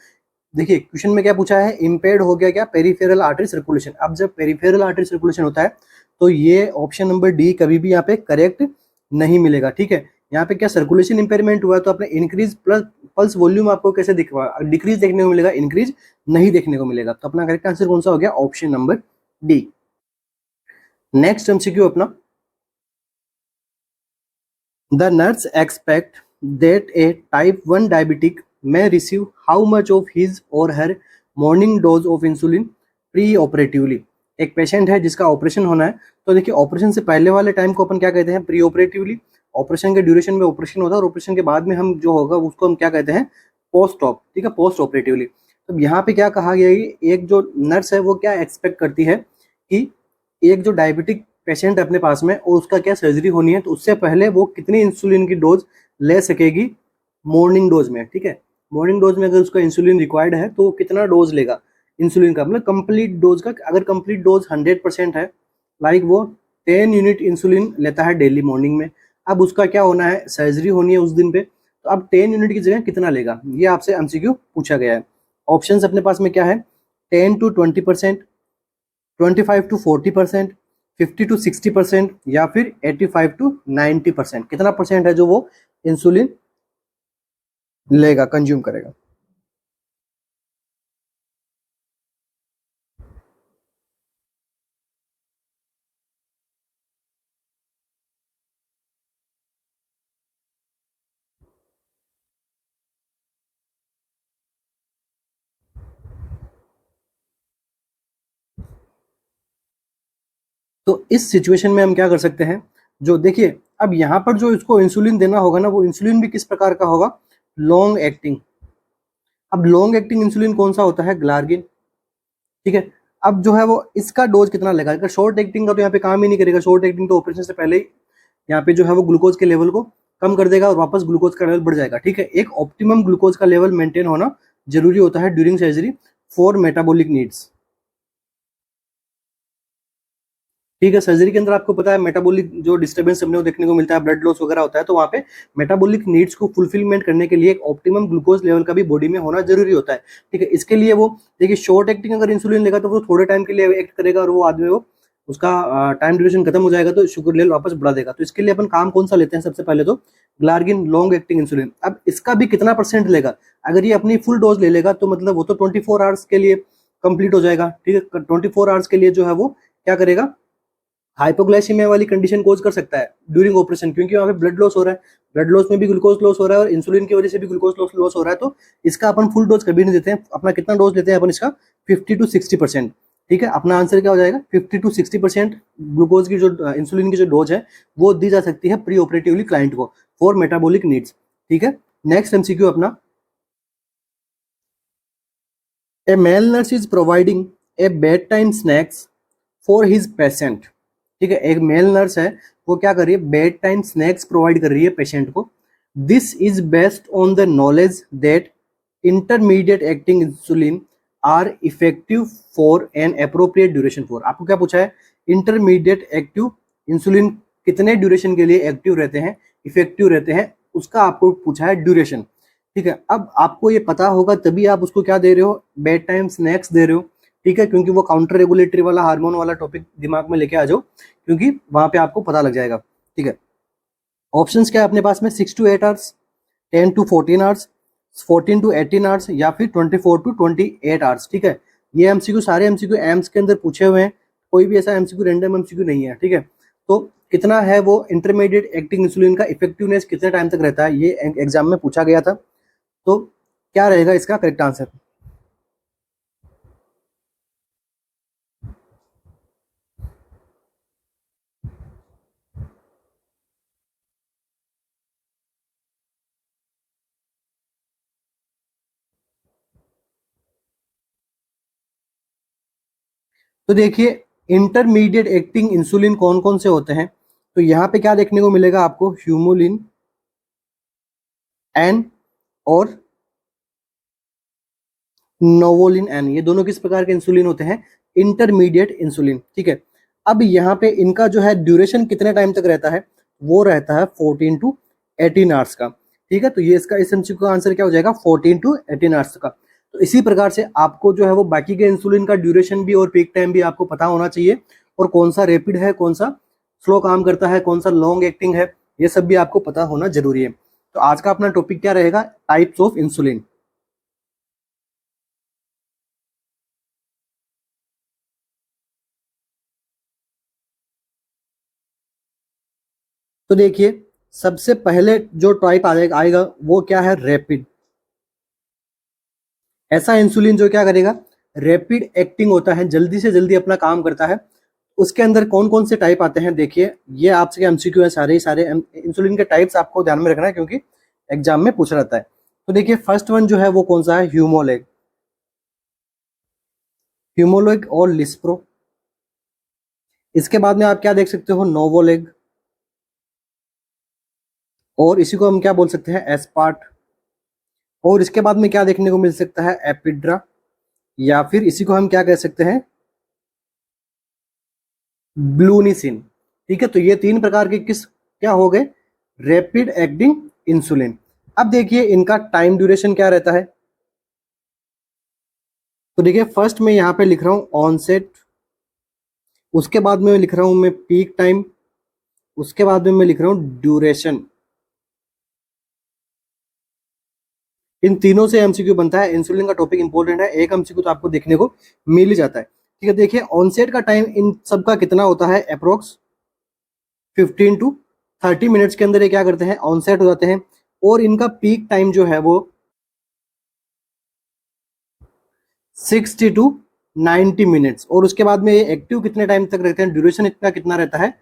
देखिए क्वेश्चन में क्या पूछा है, इम्पेयर्ड हो गया क्या, पेरिफेरल आर्टरी सर्कुलेशन। अब जब पेरिफेरल आर्टरी सर्कुलेशन होता है तो ये ऑप्शन नंबर डी कभी भी यहाँ पे करेक्ट नहीं मिलेगा, ठीक है। यहाँ पे क्या सर्कुलेशन इंपेयरमेंट हुआ है तो आपने इंक्रीज प्लस पल्स वॉल्यूम आपको कैसे दिखवा, डिक्रीज देखने को मिलेगा, इंक्रीज नहीं देखने को मिलेगा। तो अपना करेक्ट आंसर कौन सा हो गया, option number D. Next MCQ अपना, the nurse expect that a type 1 diabetic may receive how much of his or her morning dose of insulin pre-operatively। एक पेशेंट है जिसका ऑपरेशन होना है, तो देखिए ऑपरेशन से पहले वाले टाइम को अपन क्या कहते हैं, प्री ऑपरेटिवली। ऑपरेशन के ड्यूरेशन में ऑपरेशन होता है और ऑपरेशन के बाद में हम जो होगा उसको हम क्या कहते हैं, पोस्ट ऑप, ठीक है, पोस्ट ऑपरेटिवली। तो यहाँ पे क्या कहा गया कि एक जो नर्स है वो क्या एक्सपेक्ट करती है कि एक जो डायबिटिक पेशेंट अपने पास में और उसका क्या सर्जरी होनी है, तो उससे पहले वो कितनी इंसुलिन की डोज ले सकेगी मॉर्निंग डोज में, ठीक है। मॉर्निंग डोज में अगर उसका इंसुलिन रिक्वायर्ड है तो कितना डोज लेगा इंसुलिन का, मतलब कंप्लीट डोज का। अगर कंप्लीट डोज 100% है लाइक वो 10 यूनिट इंसुलिन लेता है डेली मॉर्निंग में। अब उसका क्या होना है, सर्जरी होनी है उस दिन पे, तो अब 10 यूनिट की जगह कितना लेगा, ये आपसे एमसीक्यू पूछा गया है। ऑप्शंस अपने पास में क्या है, 10 to 20%, 25 to 40%, 50 to 60% या फिर 85 to 90%, कितना परसेंट है जो वो इंसुलिन लेगा, कंज्यूम करेगा। तो इस सिचुएशन में हम क्या कर सकते हैं, जो देखिए अब यहाँ पर जो इसको इंसुलिन देना होगा ना, वो इंसुलिन भी किस प्रकार का होगा, लॉन्ग एक्टिंग। अब लॉन्ग एक्टिंग इंसुलिन कौन सा होता है, ग्लार्गिन, ठीक है। अब जो है वो इसका डोज कितना लेगा, अगर शॉर्ट एक्टिंग का तो यहाँ पे काम ही नहीं करेगा, शॉर्ट एक्टिंग तो ऑपरेशन से पहले ही यहाँ पे जो है वो ग्लूकोज के लेवल को कम कर देगा और वापस ग्लूकोज का लेवल बढ़ जाएगा, ठीक है। एक ऑप्टिमम ग्लूकोज का लेवल मेंटेन होना जरूरी होता है during surgery for metabolic needs, ठीक है। सर्जरी के अंदर आपको पता है मेटाबॉलिक जो डिस्टर्बेंस हमने को देखने को मिलता है, ब्लड लॉस वगैरह होता है, तो वहाँ पे मेटाबॉलिक नीड्स को फुलफिलमेंट करने के लिए एक ऑप्टिमम ग्लूकोज लेवल का भी बॉडी में होना जरूरी होता है, ठीक है। इसके लिए वो देखिए शॉर्ट एक्टिंग अगर इंसुलिन लेगा तो वो थोड़े टाइम के लिए एक्ट करेगा और वो आदमी वो उसका टाइम ड्यूरेशन खत्म हो जाएगा तो शुगर लेवल वापस बढ़ा देगा। तो इसके लिए अपन काम कौन सा लेते हैं, सबसे पहले तो ग्लार्गिन लॉन्ग एक्टिंग इंसुलिन। अब इसका भी कितना परसेंट लेगा, अगर ये अपनी फुल डोज ले लेगा तो मतलब वो तो 24 आवर्स के लिए कंप्लीट हो जाएगा, ठीक है। 24 आवर्स के लिए जो है वो क्या करेगा, हाइपोग्लाइसीमिया वाली कंडीशन कोज कर सकता है ड्यूरिंग ऑपरेशन, क्योंकि वहाँ पे ब्लड लॉस हो रहा है, ब्लड लॉस में भी ग्लूकोज लॉस हो रहा है और इंसुलिन की वजह से भी ग्लूकोज लॉस हो रहा है। तो इसका अपन फुल डोज कभी नहीं देते हैं, अपना कितना डोज लेते हैं अपन इसका, 50 to 60%, ठीक है। अपना आंसर क्या हो जाएगा, 50 to 60% ग्लूकोज की जो इंसुलिन की जो डोज है वो दी जा सकती है प्री ऑपरेटिवली क्लाइंट को फॉर मेटाबॉलिक नीड्स, ठीक है। नेक्स्ट एमसीक्यू अपना, a male nurse is providing a bedtime snacks for his patient, ठीक है। एक मेल नर्स है, वो क्या कर रही है, बेड टाइम स्नैक्स प्रोवाइड कर रही है पेशेंट को। This is based on the knowledge that intermediate acting insulin are effective for an appropriate duration for. आपको क्या पूछा है, इंटरमीडिएट एक्टिव इंसुलिन कितने ड्यूरेशन के लिए एक्टिव रहते हैं, इफेक्टिव रहते हैं, उसका आपको पूछा है ड्यूरेशन, ठीक है। अब आपको ये पता होगा तभी आप उसको क्या दे रहे हो, बेड टाइम स्नैक्स दे रहे हो, ठीक है, क्योंकि वो काउंटर रेगुलेटरी वाला हार्मोन वाला टॉपिक दिमाग में लेके आ जाओ, क्योंकि वहां पे आपको पता लग जाएगा, ठीक है। ऑप्शंस क्या है अपने पास में, 6 to 8 hours, 10 to 14 hours, 14 to 18 hours या फिर 24 to 28 आवर्स, ठीक है। ये एमसीक्यू सारे एमसीक्यू एम्स के अंदर पूछे हुए हैं, कोई भी ऐसा एमसीक्यू रैंडम एमसीक्यू नहीं है, ठीक है। तो कितना है वो इंटरमीडिएट एक्टिंग इंसुलिन का इफेक्टिवनेस कितने टाइम तक रहता है, ये एग्जाम में पूछा गया था। तो क्या रहेगा इसका करेक्ट आंसर, तो देखिए इंटरमीडिएट एक्टिंग इंसुलिन कौन कौन से होते हैं, तो यहाँ पे क्या देखने को मिलेगा आपको, ह्यूमोलिन एन और नोवोलिन एन, ये दोनों किस प्रकार के इंसुलिन होते हैं, इंटरमीडिएट इंसुलिन, ठीक है। अब यहाँ पे इनका जो है ड्यूरेशन कितने टाइम तक रहता है, वो रहता है 14 to 18 आवर्स का, ठीक है। तो ये इसका इस एमसीक्यू का आंसर क्या हो जाएगा, 14 to 18 आवर्स का। तो इसी प्रकार से आपको जो है वो बाकी के इंसुलिन का ड्यूरेशन भी और पीक टाइम भी आपको पता होना चाहिए, और कौन सा रैपिड है, कौन सा स्लो काम करता है, कौन सा लॉन्ग एक्टिंग है, ये सब भी आपको पता होना जरूरी है। तो आज का अपना टॉपिक क्या रहेगा, टाइप्स ऑफ इंसुलिन। तो देखिए सबसे पहले जो टाइप आएगा वो क्या है, रैपिड। ऐसा इंसुलिन जो क्या करेगा, रैपिड एक्टिंग होता है, जल्दी से जल्दी अपना काम करता है। उसके अंदर कौन कौन से टाइप आते हैं, देखिए ये आपसे एमसीक्यू है, सारे ही सारे इंसुलिन के टाइप्स आपको ध्यान में रखना है, क्योंकि एग्जाम में पूछा रहता है। तो देखिए फर्स्ट वन जो है वो कौन सा है, ह्यूमोलेग, ह्यूमोलेग और लिस्प्रो। इसके बाद में आप क्या देख सकते हो, नोवोलेग, और इसी को हम क्या बोल सकते हैं, एस्पार्ट। और इसके बाद में क्या देखने को मिल सकता है, एपिड्रा, या फिर इसी को हम क्या कह सकते हैं, ब्लूनिसिन। ठीक है, तो ये 3 प्रकार के किस क्या हो गए, रैपिड एक्टिंग इंसुलिन। अब देखिए इनका टाइम ड्यूरेशन क्या रहता है। तो देखिए फर्स्ट में यहाँ पे लिख रहा हूँ ऑनसेट, उसके बाद में लिख रहा हूँ मैं पीक टाइम, उसके बाद में मैं लिख रहा हूँ ड्यूरेशन। इन तीनों से एमसीक्यू बनता है, इंसुलिन का टॉपिक इंपॉर्टेंट है, एक एमसीक्यू तो आपको देखने को मिल ही जाता है। ठीक है, देखिए ऑनसेट का टाइम इन सब का कितना होता है, अप्रोक्स 15 to 30 मिनट्स के अंदर ये क्या करते हैं, ऑनसेट हो जाते हैं। और इनका पीक टाइम जो है वो 60 to 90 मिनट्स, और उसके बाद में ये एक्टिव कितने टाइम तक रहते हैं, ड्यूरेशन इतना कितना रहता है,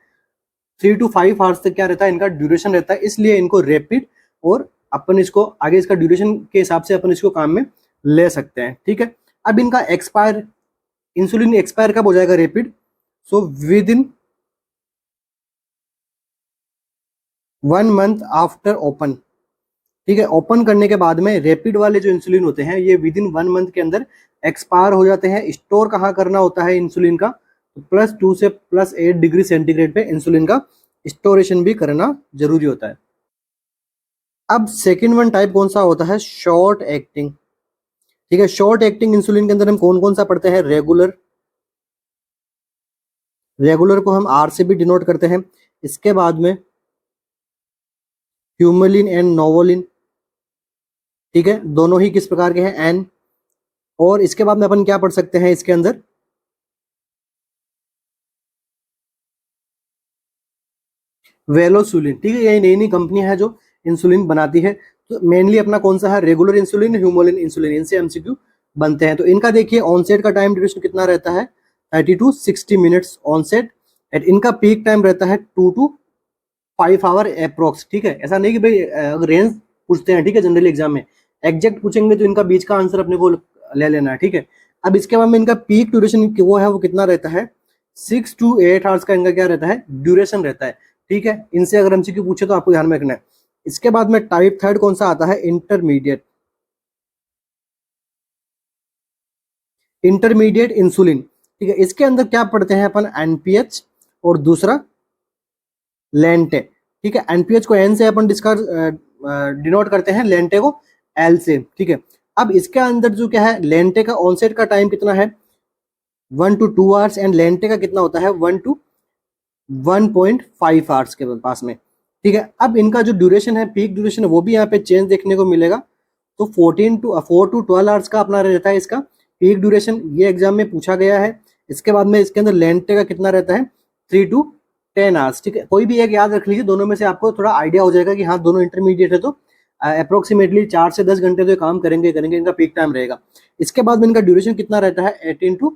3 to 5 आवर्स तक क्या रहता है इनका ड्यूरेशन रहता है। इसलिए इनको रैपिड, और अपन इसको आगे इसका ड्यूरेशन के हिसाब से अपन इसको काम में ले सकते हैं। ठीक है, अब इनका एक्सपायर, इंसुलिन एक्सपायर कब हो जाएगा rapid, so with in 1 month after open. ठीक है, ओपन करने के बाद में रैपिड वाले जो इंसुलिन होते हैं ये विद इन 1 मंथ के अंदर एक्सपायर हो जाते हैं। स्टोर कहाँ करना होता है इंसुलिन का, तो +2 से +8 डिग्री सेंटीग्रेड पे इंसुलिन का स्टोरेशन भी करना जरूरी होता है। अब सेकेंड वन टाइप कौन सा होता है, शॉर्ट एक्टिंग। ठीक है, शॉर्ट एक्टिंग इंसुलिन के अंदर हम कौन कौन सा पढ़ते हैं, रेगुलर, रेगुलर को हम आर से भी डिनोट करते हैं। इसके बाद में ह्यूमलिन एंड नोवोलिन। ठीक है, दोनों ही किस प्रकार के हैं, एन। और इसके बाद में अपन क्या पढ़ सकते हैं इसके अंदर, वेलोसुलिन। ठीक है, ये नई नई कंपनी है जो इंसुलिन बनाती है। तो मेनली अपना कौन सा है, रेगुलर इंसुलिन, ह्यूमोलिन इंसुलिन, इनसे एमसीक्यू बनते हैं। तो इनका देखिए ऑनसेट का टाइम ड्यूरेशन कितना रहता है, 30 to 60 मिनट्स ऑनसेट। एंड इनका पीक टाइम रहता है 2 to 5 आवर अप्रोक्स। ठीक है, ऐसा नहीं कि भाई अगर रेंज पूछते हैं, ठीक है, जनरली एग्जाम में एग्जैक्ट पूछेंगे तो इनका बीच का आंसर अपने को ले लेना है। ठीक है, अब इसके बाद में इनका पीक ड्यूरेशन वो है वो कितना रहता है, 6 to 8 आवर्स का इनका क्या रहता है, ड्यूरेशन रहता है। ठीक है, इनसे अगर एमसीक्यू पूछे तो आपको ध्यान में रखना है। इसके बाद में टाइप थर्ड कौन सा आता है, इंटरमीडिएट, इंटरमीडिएट इंसुलिन। ठीक है, इसके अंदर क्या पढ़ते हैं अपन, एनपीएच और दूसरा लेंटे। ठीक है, एनपीएच को एन से अपन डिस्कस डिनोट करते हैं, लेंटे को एल से। ठीक है, अब इसके अंदर जो क्या है, लेंटे का ऑनसेट का टाइम कितना है, 1 to 2 आवर्स, एंड लेंटे का कितना होता है, 1 to 1.5 आवर्स के पास में। ठीक है, अब इनका जो ड्यूरेशन है, पीक ड्यूरेशन है, वो भी यहाँ पे चेंज देखने को मिलेगा। तो 4 to 12 आवर्स का अपना रहता है इसका पीक ड्यूरेशन, ये एग्जाम में पूछा गया है। इसके बाद में इसके अंदर लेंटे का कितना रहता है, 3 to 10 आवर्स। ठीक है, कोई भी एक याद रख लीजिए, दोनों में से आपको थोड़ा आइडिया हो जाएगा कि हाँ दोनों इंटरमीडिएट है, तो अप्रोक्सीमेटली 4 से 10 घंटे तो ये काम करेंगे करेंगे, इनका पीक टाइम रहेगा। इसके बाद में इनका ड्यूरेशन कितना रहता है, 18 to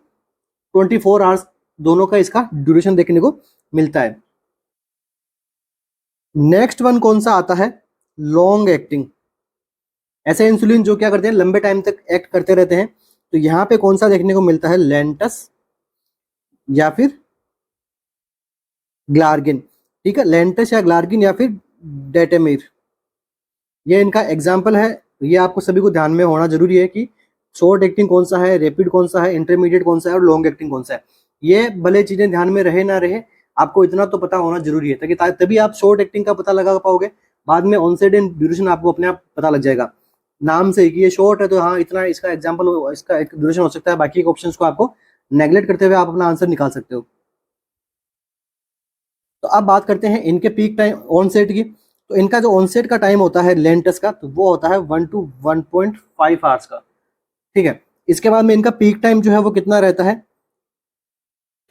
24 आवर्स, दोनों का इसका ड्यूरेशन देखने को मिलता है। नेक्स्ट वन कौन सा आता है, लॉन्ग एक्टिंग। ऐसे इंसुलिन जो क्या करते हैं, लंबे टाइम तक एक्ट करते रहते हैं। तो यहाँ पे कौन सा देखने को मिलता है, लेंटस या फिर ग्लार्गिन। ठीक है, लेंटस या ग्लार्गिन या फिर डेटेमिर, ये इनका एग्जाम्पल है। ये आपको सभी को ध्यान में होना जरूरी है कि शॉर्ट एक्टिंग कौन सा है, रैपिड कौन सा है, इंटरमीडिएट कौन सा है और लॉन्ग एक्टिंग कौन सा है। ये भले चीजें ध्यान में रहे ना रहे, आपको इतना तो पता होना जरूरी है, ताकि तभी आप शॉर्ट एक्टिंग का पता लगा पाओगे। बाद में ऑनसेट एंड ड्यूरेशन आपको अपने आप पता लग जाएगा नाम से कि ये शॉर्ट है, तो हाँ इतना इसका एग्जाम्पल, इसका एक ड्यूरेशन हो सकता है। बाकी के ऑप्शंस को आपको नेग्लेक्ट करते हुए आप अपना आंसर निकाल सकते हो। तो अब बात करते हैं इनके पीक टाइम ऑनसेट की। तो इनका जो ऑनसेट का टाइम होता है लेंटस का, तो वो होता है 1 to 1.5 आवर्स का। ठीक है, इसके बाद में इनका पीक टाइम जो है वो कितना रहता है,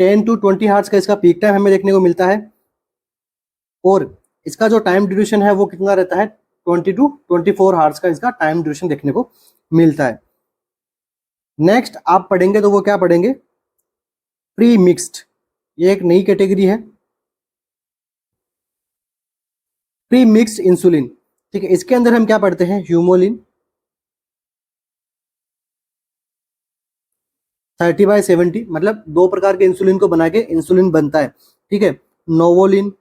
10 to 20 आवर्स का इसका पीक टाइम हमें देखने को मिलता है। और इसका जो टाइम ड्यूरेशन है वो कितना रहता है, 20 to 24 आवर्स का इसका टाइम ड्यूरेशन देखने को मिलता है। नेक्स्ट आप पढ़ेंगे तो वो क्या पढ़ेंगे, प्री मिक्स्ड, ये एक नई कैटेगरी है, प्री मिक्स्ड इंसुलिन। ठीक है, इसके अंदर हम क्या पढ़ते हैं, ह्यूमोलिन 30/70, मतलब 2 प्रकार के इंसुलिन को बना के इंसुलिन बनता है। ठीक है, नोवोलिन,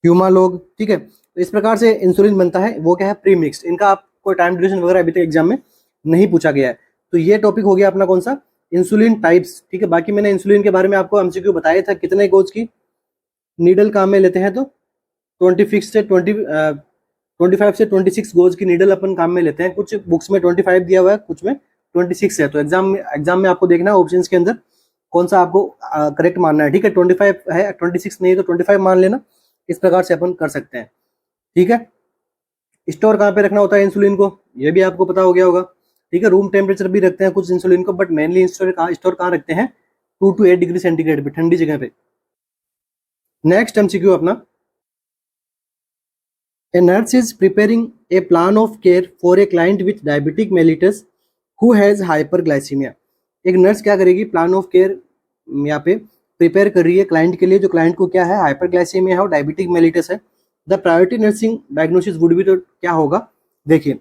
ह्यूमालोग। ठीक है, तो इस प्रकार से इंसुलिन बनता है, वो क्या है, प्री मिक्स्ड। इनका आपको टाइम ड्यूरेशन वगैरह अभी तक एग्जाम में नहीं पूछा गया है। तो ये टॉपिक हो गया अपना कौन सा, इंसुलिन टाइप्स, ठीक है। बाकी मैंने इंसुलिन के बारे में आपको एमसीक्यू बताया था, कितने गोज की नीडल काम में लेते हैं, तो 25 से 26 गोज की नीडल अपन काम में लेते हैं। कुछ बुक्स में 25 दिया हुआ है, कुछ में 26 है। तो एग्जाम में आपको देखना है ऑप्शंस के अंदर कौन सा आपको करेक्ट मानना है, ठीक है। 25 है, 26 नहीं है तो 25 मान लेना। इस प्रकार से अपन कर सकते हैं, ठीक है। स्टोर कहाँ पे रखना होता है इंसुलिन को, ये भी आपको पता हो गया होगा, ठीक है। रूम टेम्परेचर भी रखते हैं कुछ इंसुलिन को, बट मेनली स्टोर कहाँ रखते हैं, 2 to 8 डिग्री सेंटीग्रेड पे, ठंडी जगह पे। नेक्स्ट एमसीक्यू अपना, A nurse is preparing a plan of care for a client with diabetic mellitus who has hyperglycemia. एक नर्स क्या करेगी, प्लान ऑफ केयर यहाँ पे प्रिपेयर कर रही है क्लाइंट के लिए, जो क्लाइंट को क्या है, हाइपरग्लाइसीमिया है और डायबिटिक मेलिटस है। The priority nursing diagnosis would be, तो क्या होगा, देखिए,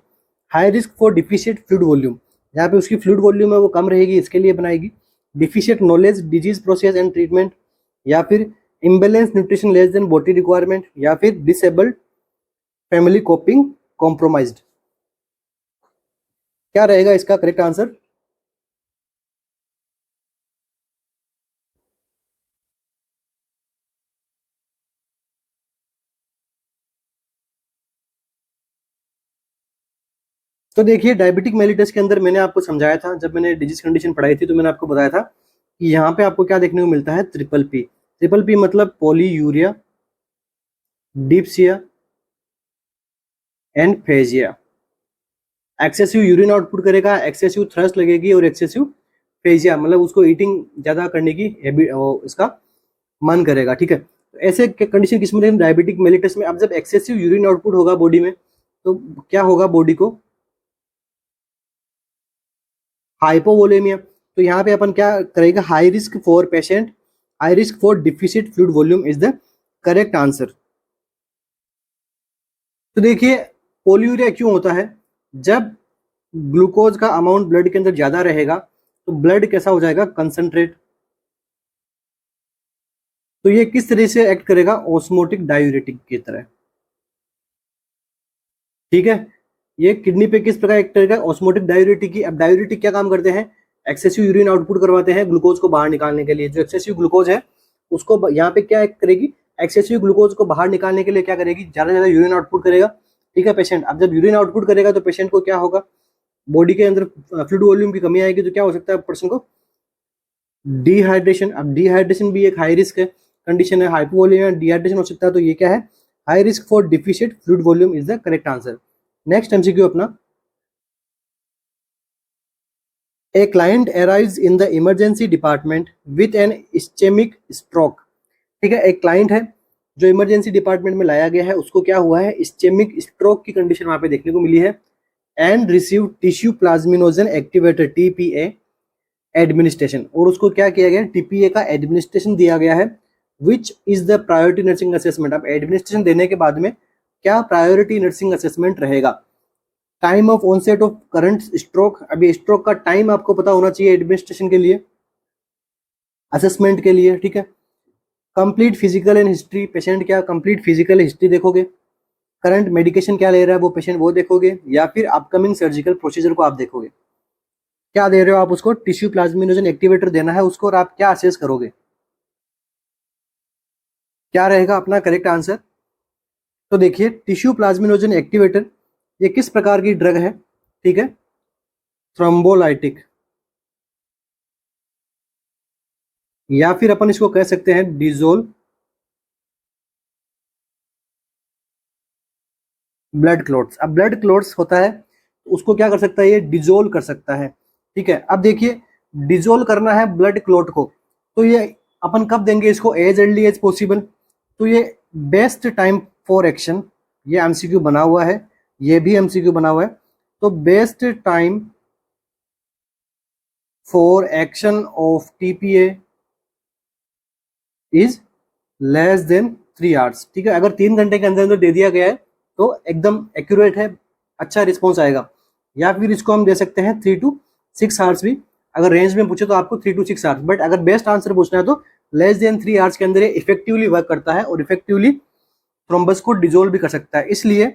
high risk for deficient fluid volume, यहाँ पे उसकी फ्लूइड वॉल्यूम है वो कम रहेगी, इसके लिए बनाएगी। Deficient knowledge, disease process and treatment, या फिर imbalance nutrition less than body requirement, या फिर डिसेबल्ड फैमिली कोपिंग कॉम्प्रोमाइज्ड। क्या रहेगा इसका करेक्ट आंसर? तो देखिए, डायबिटिक मेलिटस के अंदर मैंने आपको समझाया था, जब मैंने डिजीज कंडीशन पढ़ाई थी तो मैंने आपको बताया था कि यहाँ पे आपको क्या देखने को मिलता है, ट्रिपल पी। ट्रिपल पी मतलब polyuria, dipsia and phagia. Excessive urine output करेगा, एक्सेसिव थ्रस्ट लगेगी, और एक्सेसिव फेजिया मतलब उसको ईटिंग ज्यादा करने की इसका मन करेगा, ठीक है। तो ऐसे कंडीशन किस में, डायबिटिक मेलिटस में। अब जब एक्सेसिव यूरिन आउटपुट होगा बॉडी में, तो क्या होगा, बॉडी को हाइपोवोलेमिया। तो यहाँ पे अपन क्या करेगा, high risk for patient, high risk for deficit fluid volume is the correct answer. तो देखिए, पोलियूरिया क्यों होता है, जब ग्लूकोज का अमाउंट ब्लड के अंदर ज्यादा रहेगा तो ब्लड कैसा हो जाएगा, कंसंट्रेट। तो ये किस तरह से एक्ट करेगा, ऑस्मोटिक डायूरेटिक की तरह, ठीक है। ये किडनी पे किस प्रकार एक्ट करेगा, ऑस्मोटिक डायूरेटिक की। अब डायूरेटिक क्या काम करते हैं, एक्सेसिव यूरिन आउटपुट करवाते हैं ग्लूकोज को बाहर निकालने के लिए। जो एक्सेसिव ग्लूकोज है उसको यहाँ पे क्या एक्ट करेगी, एक्सेसिव ग्लूकोज को बाहर निकालने के लिए क्या करेगी, ज्यादा से ज्यादा यूरिन आउटपुट करेगा, ठीक है पेशेंट। अब जब यूरिन आउटपुट करेगा तो पेशेंट को क्या होगा, बॉडी के अंदर फ्लूइड वॉल्यूम की कमी आएगी, तो क्या हो सकता है पर्सन को, डिहाइड्रेशन। अब डिहाइड्रेशन भी एक हाई रिस्क है कंडीशन है, हाइपोवोलेमिया डिहाइड्रेशन हो सकता है। तो ये क्या है, high risk for deficient fluid volume is the correct answer. Next MCQ अपना, a client arrives in the emergency department with an ischemic stroke, ठीक है। एक क्लाइंट है जो इमरजेंसी डिपार्टमेंट में लाया गया है, उसको क्या हुआ है, इस्चेमिक स्ट्रोक की कंडीशन वहां पे देखने को मिली है। And receive tissue plasminogen activator TPA administration, और उसको क्या किया गया, टीपीए का एडमिनिस्ट्रेशन दिया गया है। Which is the priority nursing assessment. अब एडमिनिस्ट्रेशन देने के बाद में क्या प्रायोरिटी नर्सिंग असेसमेंट रहेगा, time of onset of current stroke. अभी स्ट्रोक का टाइम आपको पता होना चाहिए एडमिनिस्ट्रेशन के लिए, असेसमेंट के लिए, ठीक है। Complete physical and history, patient क्या कंप्लीट फिजिकल हिस्ट्री देखोगे, करंट मेडिकेशन क्या ले रहा है वो पेशेंट वो देखोगे, या फिर अपकमिंग सर्जिकल प्रोसीजर को आप देखोगे। क्या दे रहे हो आप उसको, टिश्यू प्लाज्मिनोजन एक्टिवेटर देना है उसको, और आप क्या असेस करोगे, क्या रहेगा अपना करेक्ट आंसर। तो देखिए, टिश्यू प्लाज्मिनोजन एक्टिवेटर ये किस प्रकार की ड्रग है, ठीक है, थ्रोम्बोलाइटिक, या फिर अपन इसको कह सकते हैं डिजोल ब्लड क्लॉट्स। अब ब्लड क्लॉट्स होता है तो उसको क्या कर सकता है, ये डिजोल्व कर सकता है, ठीक है। अब देखिए, डिजोल्व करना है ब्लड क्लॉट को, तो ये अपन कब देंगे इसको, एज अर्ली एज पॉसिबल। तो ये बेस्ट टाइम फॉर एक्शन, ये एमसीक्यू बना हुआ है, ये भी एमसीक्यू बना हुआ है। तो best time for action of TPA is less than 3 hours, ठीक है। अगर 3 घंटे के अंदर अंदर दे दिया गया है तो एकदम एक्यूरेट है, अच्छा रिस्पॉन्स आएगा। या फिर इसको हम दे सकते हैं 3 to 6 आवर्स भी, अगर रेंज में पूछे तो आपको 3 to 6 आवर्स, बट अगर बेस्ट आंसर पूछना है तो लेस देन 3 आवर्स के अंदर ये इफेक्टिवली वर्क करता है और इफेक्टिवली थ्रोम्बस को डिजोल्व भी कर सकता है। इसलिए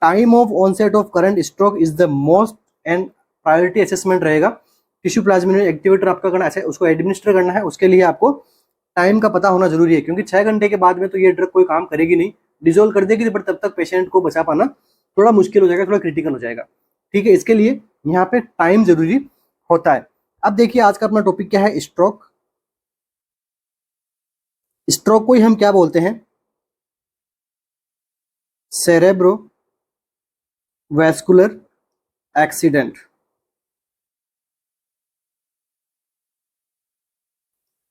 time of onset of current stroke is the most and priority assessment रहेगा टिश्यू प्लाज्मिन एक्टिवेटर आपका करना है, उसको एडमिनिस्टर करना है, उसके लिए आपको टाइम का पता होना जरूरी है, क्योंकि 6 घंटे के बाद में तो ये ड्रग कोई काम करेगी नहीं, डिजोल्व कर देगी, बट तब तक पेशेंट को बचा पाना थोड़ा मुश्किल हो जाएगा, थोड़ा क्रिटिकल हो जाएगा। ठीक है, इसके लिए यहाँ पे टाइम जरूरी होता है। अब देखिए आज का अपना टॉपिक क्या है, स्ट्रोक। स्ट्रोक को ही हम क्या बोलते हैं, सेरेब्रो वैस्कुलर एक्सीडेंट।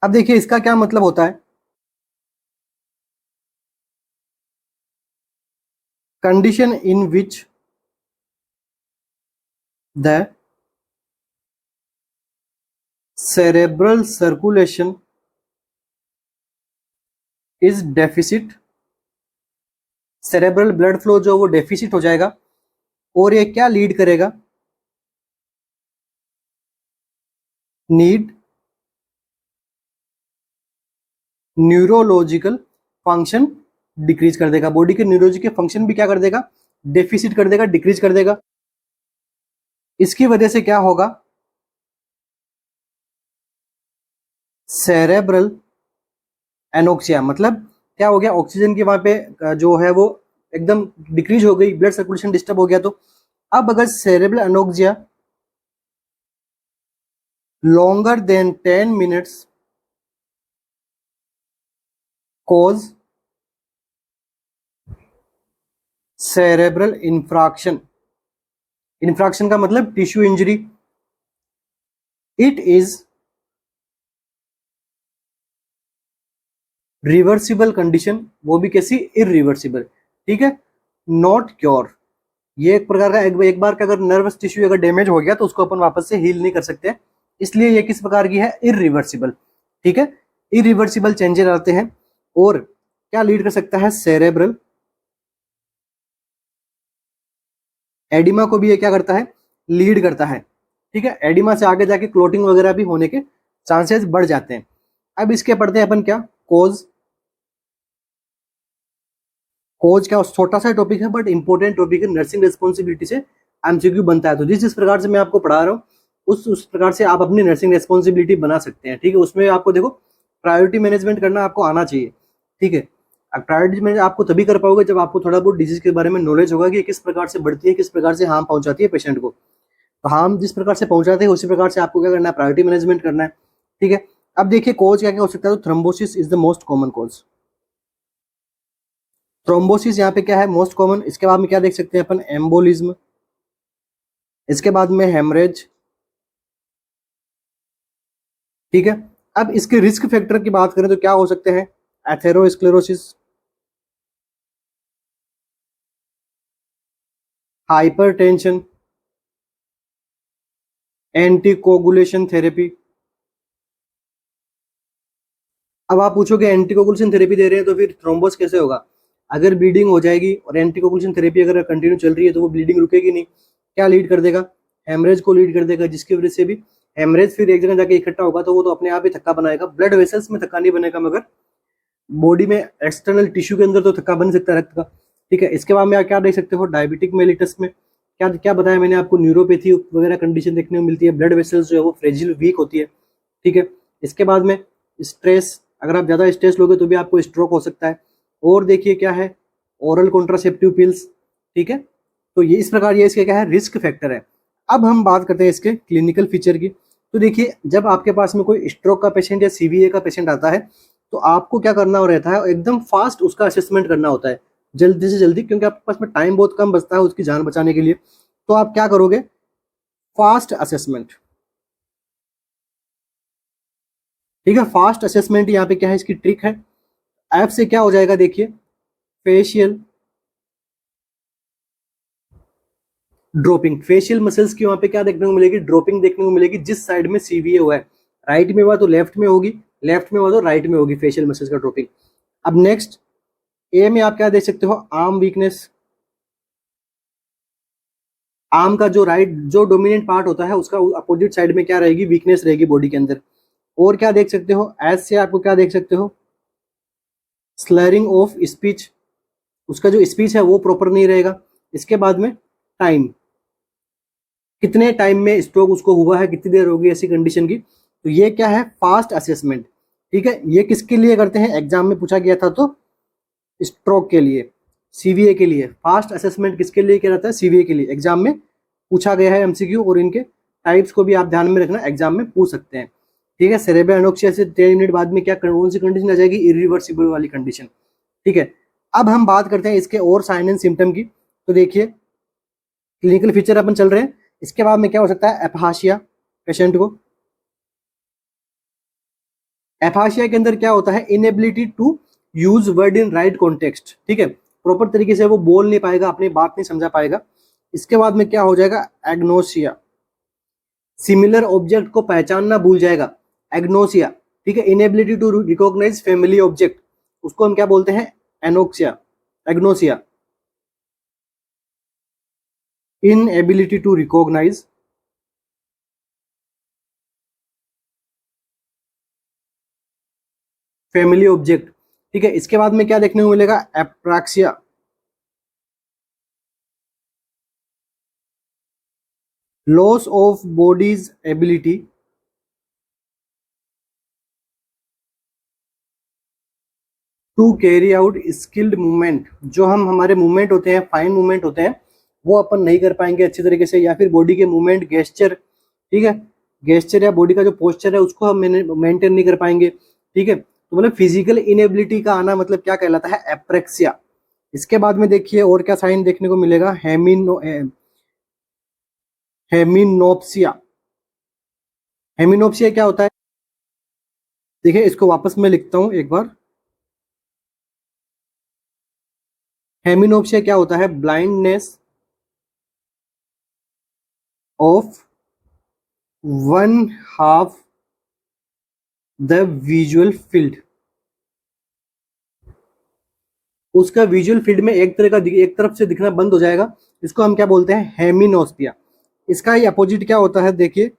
अब देखिए इसका क्या मतलब होता है, condition in which the cerebral circulation is deficit, cerebral blood flow जो वो डेफिसिट हो जाएगा, और ये क्या लीड करेगा, नीड न्यूरोलॉजिकल फंक्शन डिक्रीज कर देगा, बॉडी के न्यूरोलॉजी के फंक्शन भी क्या कर देगा, डेफिसिट कर देगा, डिक्रीज कर देगा। इसकी वजह से क्या होगा, सेरेब्रल एनोक्सिया, मतलब क्या हो गया, ऑक्सीजन की वहां पे जो है वो एकदम डिक्रीज हो गई, ब्लड सर्कुलेशन डिस्टर्ब हो गया। तो अब अगर cerebral anoxia longer than 10 minutes cause cerebral infarction, infraction का मतलब tissue injury, it is reversible condition, वो भी कैसी, इरिवर्सिबल। ठीक है, नॉट क्योर, ये एक प्रकार का एक बार का अगर नर्वस टिश्यू अगर डैमेज हो गया तो उसको अपन वापस से हील नहीं कर सकते, इसलिए ये किस प्रकार की है, इरिवर्सिबल। ठीक है, इरिवर्सिबल चेंजेस आते हैं, और क्या लीड कर सकता है, सेरेब्रल एडिमा को भी ये क्या करता है, लीड करता है। ठीक है, एडिमा से आगे जाके क्लोटिंग वगैरह भी होने के चांसेस बढ़ जाते हैं। अब इसके पढ़ते हैं अपन क्या, कोज। कोज क्या छोटा सा टॉपिक है बट इंपॉर्टेंट टॉपिक है, नर्सिंग रेस्पॉन्सिबिलिटी से एमसीक्यू बनता है, तो जिस प्रकार से मैं आपको पढ़ा रहा हूँ उस प्रकार से आप अपनी नर्सिंग रेस्पॉन्सिबिलिटी बना सकते हैं। ठीक है, उसमें आपको देखो प्रायोरिटी मैनेजमेंट करना आपको आना चाहिए। ठीक है, प्रायोरिटी मैनेज आपको तभी कर पाओगे जब आपको थोड़ा बहुत डिजीज के बारे में नॉलेज होगा कि किस प्रकार से बढ़ती है, किस प्रकार से हार्म पहुंचाती है पेशेंट को। तो हार्म जिस प्रकार से पहुंचाते हैं उसी प्रकार से आपको क्या करना है, प्रायोरिटी मैनेजमेंट करना है। ठीक है, अब देखिए कोज क्या क्या हो सकता है, तो thrombosis is the most common cause. Thrombosis यहाँ पे क्या है, मोस्ट कॉमन। इसके बाद में क्या देख सकते हैं अपन, एम्बोलिज्म, इसके बाद में हेमरेज। ठीक है, अब इसके रिस्क फैक्टर की बात करें तो क्या हो सकते हैं, एथेरोस्क्लेरोसिस, हाइपरटेंशन, एंटीकोगुलेशन थेरेपी। अब आप पूछोगे एंटीकोगुलेशन थेरेपी दे रहे हैं तो फिर थ्रोम्बोस कैसे होगा, अगर ब्लीडिंग हो जाएगी और एंटीकोगुलेशन थेरेपी अगर कंटिन्यू चल रही है तो वो ब्लीडिंग रुकेगी नहीं, क्या लीड कर देगा, हेमरेज को लीड कर देगा, जिसकी वजह से भी हेमरेज फिर एक जगह जाके इकट्ठा होगा तो वो तो अपने आप ही थक्का बनाएगा, ब्लड वेसल्स में थक्का नहीं बनेगा मगर बॉडी में एक्सटर्नल टिश्यू के अंदर तो थक्का बन सकता है रक्त का। ठीक है, इसके बाद में आप क्या देख सकते हो, डायबिटिक मेलिटस में क्या क्या बताया मैंने आपको, न्यूरोपैथी वगैरह कंडीशन देखने को मिलती है, ब्लड वेसल्स जो है वो फ्रेजिल वीक होती है। ठीक है, इसके बाद में स्ट्रेस, अगर आप ज़्यादा स्ट्रेस लोगे तो भी आपको स्ट्रोक हो सकता है। और देखिए क्या है, ओरल कॉन्ट्रासेप्टिव पिल्स। ठीक है, तो ये इस प्रकार ये इसके क्या है, रिस्क फैक्टर है। अब हम बात करते हैं इसके क्लिनिकल फीचर की। तो देखिए जब आपके पास में कोई स्ट्रोक का पेशेंट या सीवीए का पेशेंट आता है तो आपको क्या करना रहता है, एकदम फास्ट उसका असेसमेंट करना होता है, जल्दी से जल्दी, क्योंकि आपके पास में टाइम बहुत कम बचता है उसकी जान बचाने के लिए। तो आप क्या करोगे, फास्ट असेसमेंट। ठीक है, फास्ट असेसमेंट यहाँ पे क्या है, इसकी ट्रिक है, ऐप से क्या हो जाएगा, देखिए फेशियल ड्रॉपिंग, फेशियल मसल्स की वहां पे क्या देखने को मिलेगी, ड्रॉपिंग देखने को मिलेगी, जिस साइड में सीवीए हुआ है, राइट में हुआ तो लेफ्ट में होगी, लेफ्ट में हुआ तो राइट में होगी फेशियल मसल्स का ड्रॉपिंग। अब नेक्स्ट ए में आप क्या देख सकते हो, आर्म वीकनेस, आर्म का जो राइट जो डोमिनेंट पार्ट होता है उसका अपोजिट साइड में क्या रहेगी, वीकनेस रहेगी बॉडी के अंदर। और क्या देख सकते हो, एज से आपको क्या देख सकते हो, स्लरिंग ऑफ स्पीच, उसका जो स्पीच है वो प्रॉपर नहीं रहेगा। इसके बाद में टाइम, कितने टाइम में स्ट्रोक उसको हुआ है, कितनी देर होगी ऐसी कंडीशन की। तो ये क्या है, फास्ट असेसमेंट। ठीक है, ये किसके लिए करते हैं, एग्जाम में पूछा गया था तो स्ट्रोक के लिए, सीवीए के लिए। फास्ट असेसमेंट किसके लिए किया जाता है, सीवीए के लिए। एग्जाम में पूछा गया है एमसीक्यू, और इनके टाइप्स को भी आप ध्यान में रखना, एग्जाम में पूछ सकते हैं। ठीक है, सेरेब्रल एनोक्सिया से 10 मिनट बाद में क्या कौन सी कंडीशन आ जाएगी, इरिवर्सिबल वाली कंडीशन। ठीक है, अब हम बात करते हैं इसके और साइन एंड सिम्टम की। तो देखिए क्लिनिकल फीचर अपन चल रहे हैं, इसके बाद में क्या हो सकता है, एपहाशिया पेशेंट को। एपहाशिया के अंदर क्या होता है, inability to use word in right context. ठीक है, प्रॉपर तरीके से वो बोल नहीं पाएगा, अपनी बात नहीं समझा पाएगा। इसके बाद में क्या हो जाएगा, एग्नोसिया, सिमिलर ऑब्जेक्ट को पहचानना भूल जाएगा, एग्नोसिया। ठीक है, inability to recognise family object, उसको हम क्या बोलते हैं, anoxia, agnosia. Inability to recognise family object. ठीक है, इसके बाद में क्या देखने को मिलेगा, apraxia, loss of body's ability to carry out skilled movement. जो हम हमारे मूवमेंट होते हैं, फाइन मूवमेंट होते हैं, वो अपन नहीं कर पाएंगे अच्छी तरीके से, या फिर बॉडी के मूवमेंट, गेस्चर। ठीक है, गेस्चर या बॉडी का जो पोस्चर है उसको हम मेंटेन नहीं कर पाएंगे। ठीक है, तो मतलब फिजिकल इनएबिलिटी का आना मतलब क्या कहलाता है, एप्रेक्सिया। इसके बाद में देखिए और क्या साइन देखने को मिलेगा, हेमिनोप्सिया। हेमिनोप्सिया क्या होता है, देखिए इसको वापस मैं लिखता हूं एक बार। हेमिनोप्सिया क्या होता है, blindness of one half the visual field. उसका विजुअल फील्ड में एक तरफ से दिखना बंद हो जाएगा, इसको हम क्या बोलते हैं, हेमिनोस्पिया। इसका ही अपोजिट क्या होता है, देखिए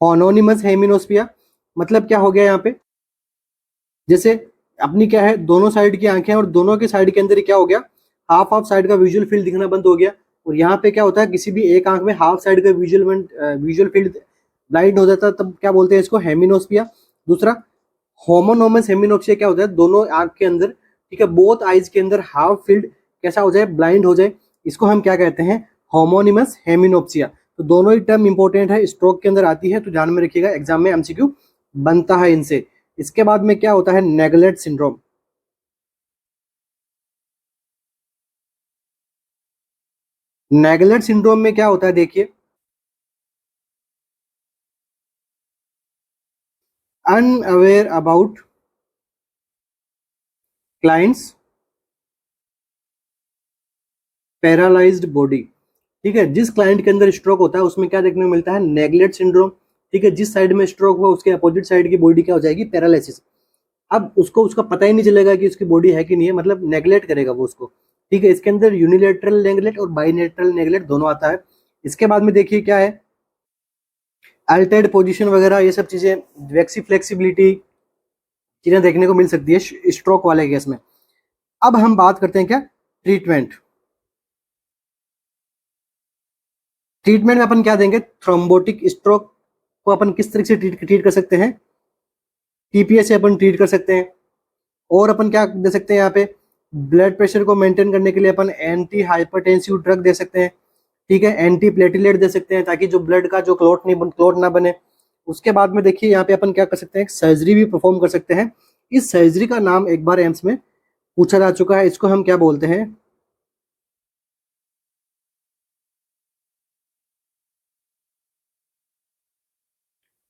ऑनोनिमस हेमिनोस्पिया। मतलब क्या हो गया यहाँ पे, जैसे अपनी क्या है, दोनों साइड की आंखें, और दोनों के साइड के अंदर ही क्या हो गया, हाफ हाफ साइड का विजुअल फील्ड दिखना बंद हो गया। और यहाँ पे क्या होता है, किसी भी एक आंख में हाफ साइड का विजुअल फील्ड ब्लाइंड हो जाता है, तब क्या बोलते हैं इसको, हेमिनोस्पिया। दूसरा होमोनोमस हेमिनोप्सिया क्या होता है, दोनों आंख के अंदर, ठीक है, बोथ आइज के अंदर हाफ फील्ड कैसा हो जाए, ब्लाइंड हो जाए, इसको हम क्या कहते हैं, होमोनिमस हेमिनोप्सिया। तो दोनों ही टर्म इंपॉर्टेंट है, स्ट्रोक के अंदर आती है, तो ध्यान में रखिएगा, एग्जाम में एमसीक्यू बनता है इनसे। इसके बाद में क्या होता है, नेगलेक्ट सिंड्रोम। नेगलेक्ट सिंड्रोम में क्या होता है, देखिए unaware about clients paralysed body. ठीक है, जिस क्लाइंट के अंदर स्ट्रोक होता है उसमें क्या देखने को मिलता है, नेगलेक्ट सिंड्रोम। ठीक है, जिस साइड में स्ट्रोक हुआ उसके अपोजिट साइड की बॉडी क्या हो जाएगी, पैरालिसिस। अब उसको उसका पता ही नहीं चलेगा कि उसकी बॉडी है कि नहीं है, मतलब नेगलेक्ट करेगा वो उसको। ठीक है, इसके अंदर यूनिलेटरल नेगलेक्ट और बाइलेटरल नेगलेक्ट दोनों आता है। इसके बाद में देखिए क्या है, अल्टर्ड पोजीशन वगैरह, ये सब चीजें, वैक्सी फ्लेक्सिबिलिटी चीजें देखने को मिल सकती है स्ट्रोक वाले केस में। अब हम बात करते हैं क्या, ट्रीटमेंट। ट्रीटमेंट में अपन क्या देंगे, थ्रोम्बोटिक स्ट्रोक को अपन किस तरीके से ट्रीट कर सकते हैं, टीपीएस से अपन ट्रीट कर सकते हैं। और अपन क्या दे सकते हैं यहाँ पे, ब्लड प्रेशर को मेंटेन करने के लिए अपन एंटी हाइपरटेंसिव ड्रग दे सकते हैं। ठीक है, एंटी प्लेटिलेट दे सकते हैं, ताकि जो ब्लड का जो क्लॉट ना बने। उसके बाद में देखिए यहाँ पे अपन क्या कर सकते हैं, सर्जरी भी परफॉर्म कर सकते हैं। इस सर्जरी का नाम एक बार एम्स में पूछा जा चुका है, इसको हम क्या बोलते हैं,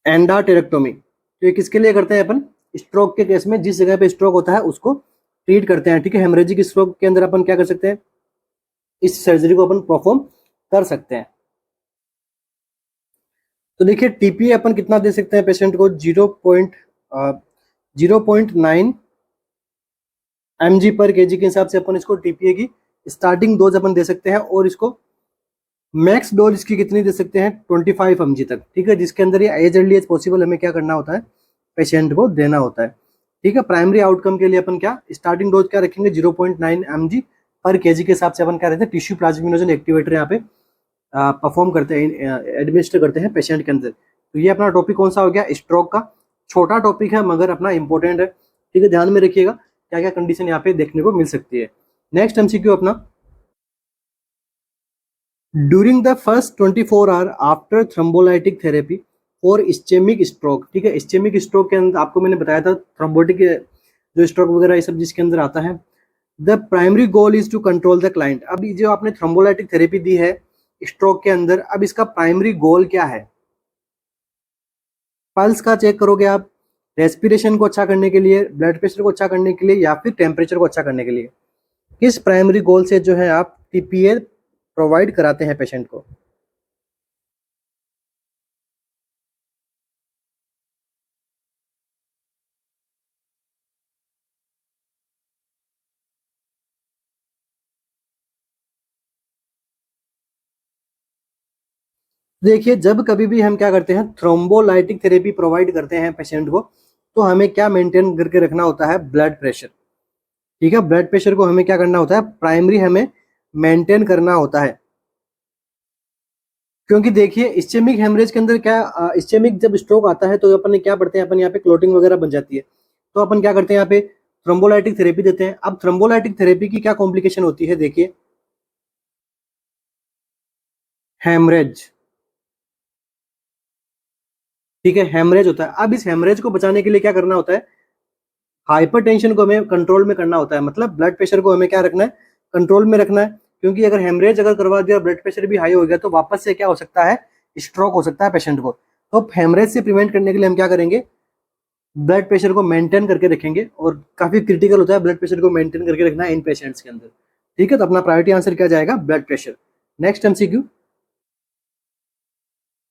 एंडाटेरेक्टोमी। तो ये किसके लिए करते हैं अपन, स्ट्रोक के केस में, जिस जगह पे स्ट्रोक होता है उसको ट्रीट करते हैं। ठीक है, हेमरेजिक स्ट्रोक के अंदर अपन क्या कर सकते हैं, इस सर्जरी को अपन परफॉर्म कर सकते हैं। तो देखिए टीपीए अपन कितना दे सकते हैं पेशेंट को, 0.9 mg/kg के हिसाब से अपन इसको टीपीए की स्टार्टिंग डोज अपन दे सकते हैं। और इसको मैक्स डोज इसकी कितनी दे सकते हैं, 25 mg तक। ठीक है, जिसके अंदर ये एज अर्ली एज पॉसिबल हमें क्या करना होता है, पेशेंट को देना होता है। ठीक है, प्राइमरी आउटकम के लिए अपन क्या स्टार्टिंग डोज क्या रखेंगे, 0.9 mg पर केजी के हिसाब से अपन क्या रहते हैं, टिश्यू प्लाज्मिनोजन एक्टिवेटर यहाँ पे परफॉर्म करते हैं, एडमिनिस्टर करते हैं पेशेंट के अंदर। तो ये अपना टॉपिक कौन सा हो गया, स्ट्रोक का। छोटा टॉपिक है मगर अपना इंपॉर्टेंट है, ठीक है, ध्यान में रखिएगा क्या क्या कंडीशन यहाँ पे देखने को मिल सकती है। नेक्स्ट एमसीक्यू अपना, during the first 24 hour after thrombolytic therapy for ischaemic stroke, ठीक है, इस्चेमिक स्ट्रोक के अंदर आपको मैंने बताया था थ्रोम्बोटिक जो स्ट्रोक वगैरह ये सब जिसके अंदर आता है, the primary goal is to control the client. अब जो आपने थ्रोम्बोलाइटिक थेरेपी दी है स्ट्रोक के अंदर, अब इसका प्राइमरी गोल क्या है, पल्स का चेक करोगे आप, रेस्पिरेशन को अच्छा करने के लिए, ब्लड प्रेशर को अच्छा करने के लिए, या फिर टेम्परेचर को अच्छा करने के लिए, किस प्राइमरी गोल से जो है आप टीपीए प्रोवाइड कराते हैं पेशेंट को। देखिए जब कभी भी हम क्या करते हैं थ्रोम्बोलाइटिक थेरेपी प्रोवाइड करते हैं पेशेंट को, तो हमें क्या मेंटेन करके रखना होता है, ब्लड प्रेशर, ठीक है, ब्लड प्रेशर को हमें क्या करना होता है, प्राइमरी हमें मेंटेन करना होता है। क्योंकि देखिए इस्चेमिक हेमरेज के अंदर क्या, इस्चेमिक जब स्ट्रोक आता है तो अपन ने क्या पढ़ते हैं, अपन यहाँ पे क्लोटिंग वगैरह बन जाती है, तो अपन क्या करते हैं यहाँ पे थ्रोम्बोलाइटिक थेरेपी देते हैं। अब थ्रोम्बोलाइटिक थेरेपी की क्या कॉम्प्लिकेशन होती है, देखिए हेमरेज, ठीक है, हेमरेज होता है। अब इस हेमरेज को बचाने के लिए क्या करना होता है, हाइपरटेंशन को हमें कंट्रोल में करना होता है, मतलब ब्लड प्रेशर को हमें क्या रखना है, कंट्रोल में रखना है। क्योंकि अगर हेमरेज अगर करवा दिया, ब्लड प्रेशर भी हाई हो गया, तो वापस से क्या हो सकता है, स्ट्रोक हो सकता है पेशेंट को। तो हेमरेज से प्रिवेंट करने के लिए हम क्या करेंगे, ब्लड प्रेशर को मेंटेन करके रखेंगे, और काफी क्रिटिकल होता है ब्लड प्रेशर को मेंटेन करके रखना इन पेशेंट्स के अंदर, ठीक है। तो अपना प्रायोरिटी आंसर क्या जाएगा, blood pressure. Next MCQ,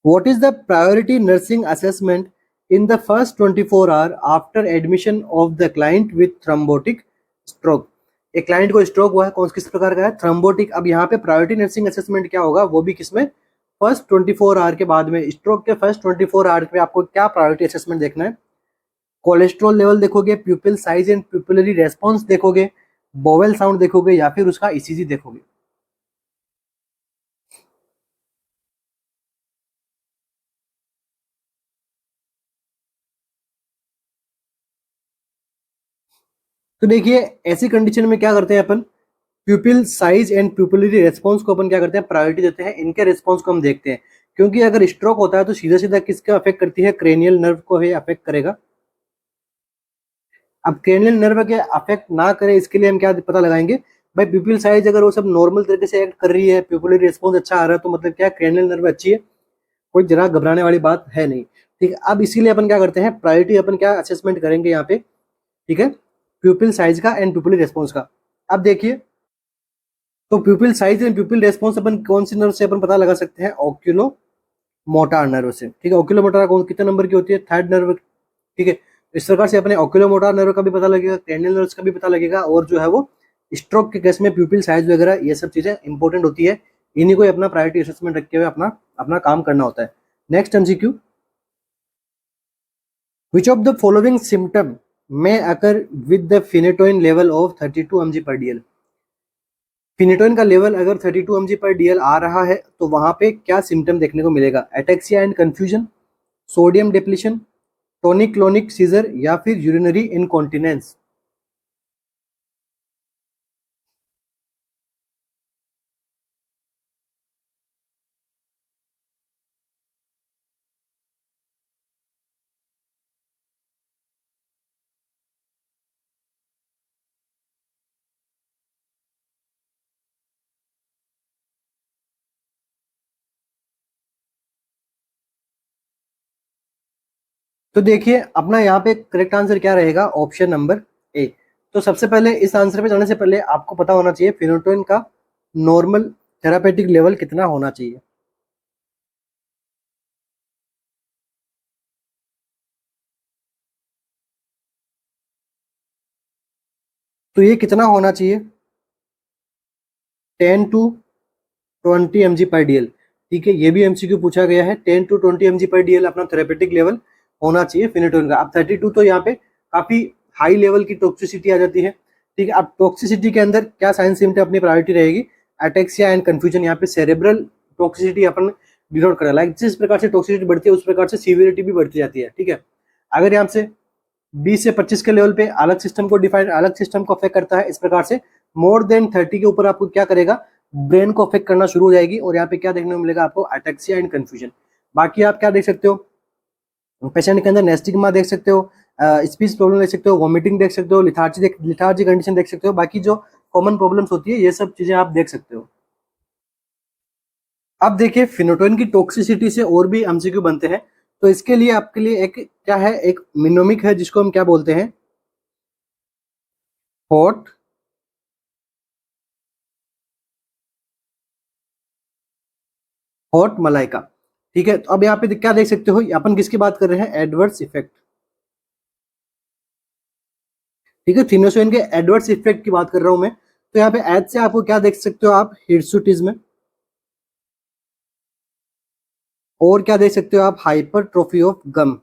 what is the priority nursing assessment in the first 24 hour after admission of the client with thrombotic stroke। एक क्लाइंट को स्ट्रोक हुआ है, कौन किस प्रकार का है, थ्रोम्बोटिक। अब यहाँ पे प्रायोरिटी नर्सिंग असेसमेंट क्या होगा, वो भी किसमें, फर्स्ट 24 आवर के बाद में, स्ट्रोक के फर्स्ट 24 आवर में आपको क्या प्रायोरिटी असेसमेंट देखना है, कोलेस्ट्रॉल लेवल देखोगे, प्यूपिल साइज एंड प्यूपिलरी रेस्पॉन्स देखोगे, बोवेल साउंड देखोगे, या फिर उसका ईसीजी देखोगे। तो देखिए ऐसी कंडीशन में क्या करते हैं अपन, pupil size and pupillary response को अपन क्या करते हैं, प्रायोरिटी देते हैं, इनके रेस्पॉन्स को हम देखते हैं। क्योंकि अगर स्ट्रोक होता है तो सीधा सीधा किसका अफेक्ट करती है, क्रेनियल नर्व को ही अफेक्ट करेगा। अब क्रेनियल नर्व के अफेक्ट ना करे इसके लिए हम क्या पता लगाएंगे, भाई प्यूपिल साइज अगर वो सब नॉर्मल तरीके से एक्ट कर रही है, प्यूपिलरी रेस्पॉन्स अच्छा आ रहा है, तो मतलब क्या क्रेनियल नर्व अच्छी है, कोई जरा घबराने वाली बात है नहीं, ठीक है। अब इसीलिए अपन क्या करते हैं, प्रायोरिटी अपन क्या असेसमेंट करेंगे यहाँ पे, ठीक है, प्यूपिल साइज का एंड प्यूपिल रेस्पॉन्स का। अब देखिए तो pupil size and pupil response अपन कौन सी नर्व से अपन पता लगा सकते हैं, ओक्यूलो मोटार नर्व से, ठीक है। ओक्यूलो मोटार कौन कितने नंबर की होती है, थर्ड नर्व, ठीक है। इस प्रकार से अपने ओक्यूलो मोटार नर्व का भी पता लगेगा, क्रेनियल नर्व्स का भी पता लगेगा, और जो है वो स्ट्रोक के केस में प्यूपिल साइज वगैरह ये सब चीजें इंपॉर्टेंट होती है, इन्हीं को अपना प्रायोरिटी असेसमेंट रखते हुए अपना अपना काम करना होता है। Next MCQ, which of the following symptom may occur with the phenytoin level of 32 mg per dl। फिनेटोइन का लेवल अगर 32 mg पर डीएल आ रहा है तो वहां पे क्या सिम्टम देखने को मिलेगा, ataxia and confusion, sodium depletion, tonic clonic scissor, या फिर यूरिनरी इनकॉन्टिनेंस। तो देखिए अपना यहाँ पे करेक्ट आंसर क्या रहेगा, ऑप्शन नंबर ए। तो सबसे पहले इस आंसर पे जाने से पहले आपको पता होना चाहिए फिनेटोइन का नॉर्मल थेरापेटिक लेवल कितना होना चाहिए। तो ये कितना होना चाहिए, 10 टू 20 mg पर डीएल, ठीक है। ये भी एमसीक्यू पूछा गया है, 10 टू 20 mg पर डीएल अपना थेरेपेटिक लेवल होना चाहिए फिनेटोइन का। अब 32 तो यहाँ पे काफी हाई लेवल की टॉक्सिसिटी आ जाती है, ठीक है। अब टॉक्सिसिटी के अंदर क्या साइन सिम्टम अपनी प्रायोरिटी रहेगी, एटेक्सिया एंड कंफ्यूजन। यहाँ पे सेरेब्रल टॉक्सिसिटी अपन डिनोट करें, लाइक जिस प्रकार से टॉक्सिसिटी बढ़ती है उस प्रकार से सीवियरिटी भी बढ़ती जाती है, ठीक है। अगर यहाँ से 20 से 25 के लेवल पे अलग सिस्टम को डिफाइन, अलग सिस्टम को अफेक्ट करता है, इस प्रकार से मोर देन 30 के ऊपर आपको क्या करेगा, ब्रेन को अफेक्ट करना शुरू हो जाएगी, और यहाँ पे क्या देखने को मिलेगा आपको, एटेक्सिया एंड कंफ्यूजन। बाकी आप क्या देख सकते हो, पेशेंट के अंदर नेस्टिग्मा देख सकते हो, स्पीच प्रॉब्लम देख सकते हो, वॉमिटिंग देख सकते हो, लिथार्जी कंडीशन देख सकते हो। बाकी जो कॉमन प्रॉब्लम्स होती है ये सब चीजें आप देख सकते हो। अब देखिए फिनोटोइन की टॉक्सिसिटी से और भी एमसीक्यू बनते हैं, तो इसके लिए आपके लिए एक क्या है, एक मिनोमिक है जिसको हम क्या बोलते हैं, हॉट हॉट मलाइका, ठीक है। तो अब यहाँ पे क्या देख सकते हो, अपन किसकी बात कर रहे हैं, एडवर्स इफेक्ट, ठीक है। थिनोसोइन के एडवर्स इफेक्ट की बात कर रहा हूं मैं। तो यहाँ पे एड से आपको क्या देख सकते हो आप, हिर्सुटिज्म, और क्या देख सकते हो आप, हाइपरट्रोफी ऑफ गम,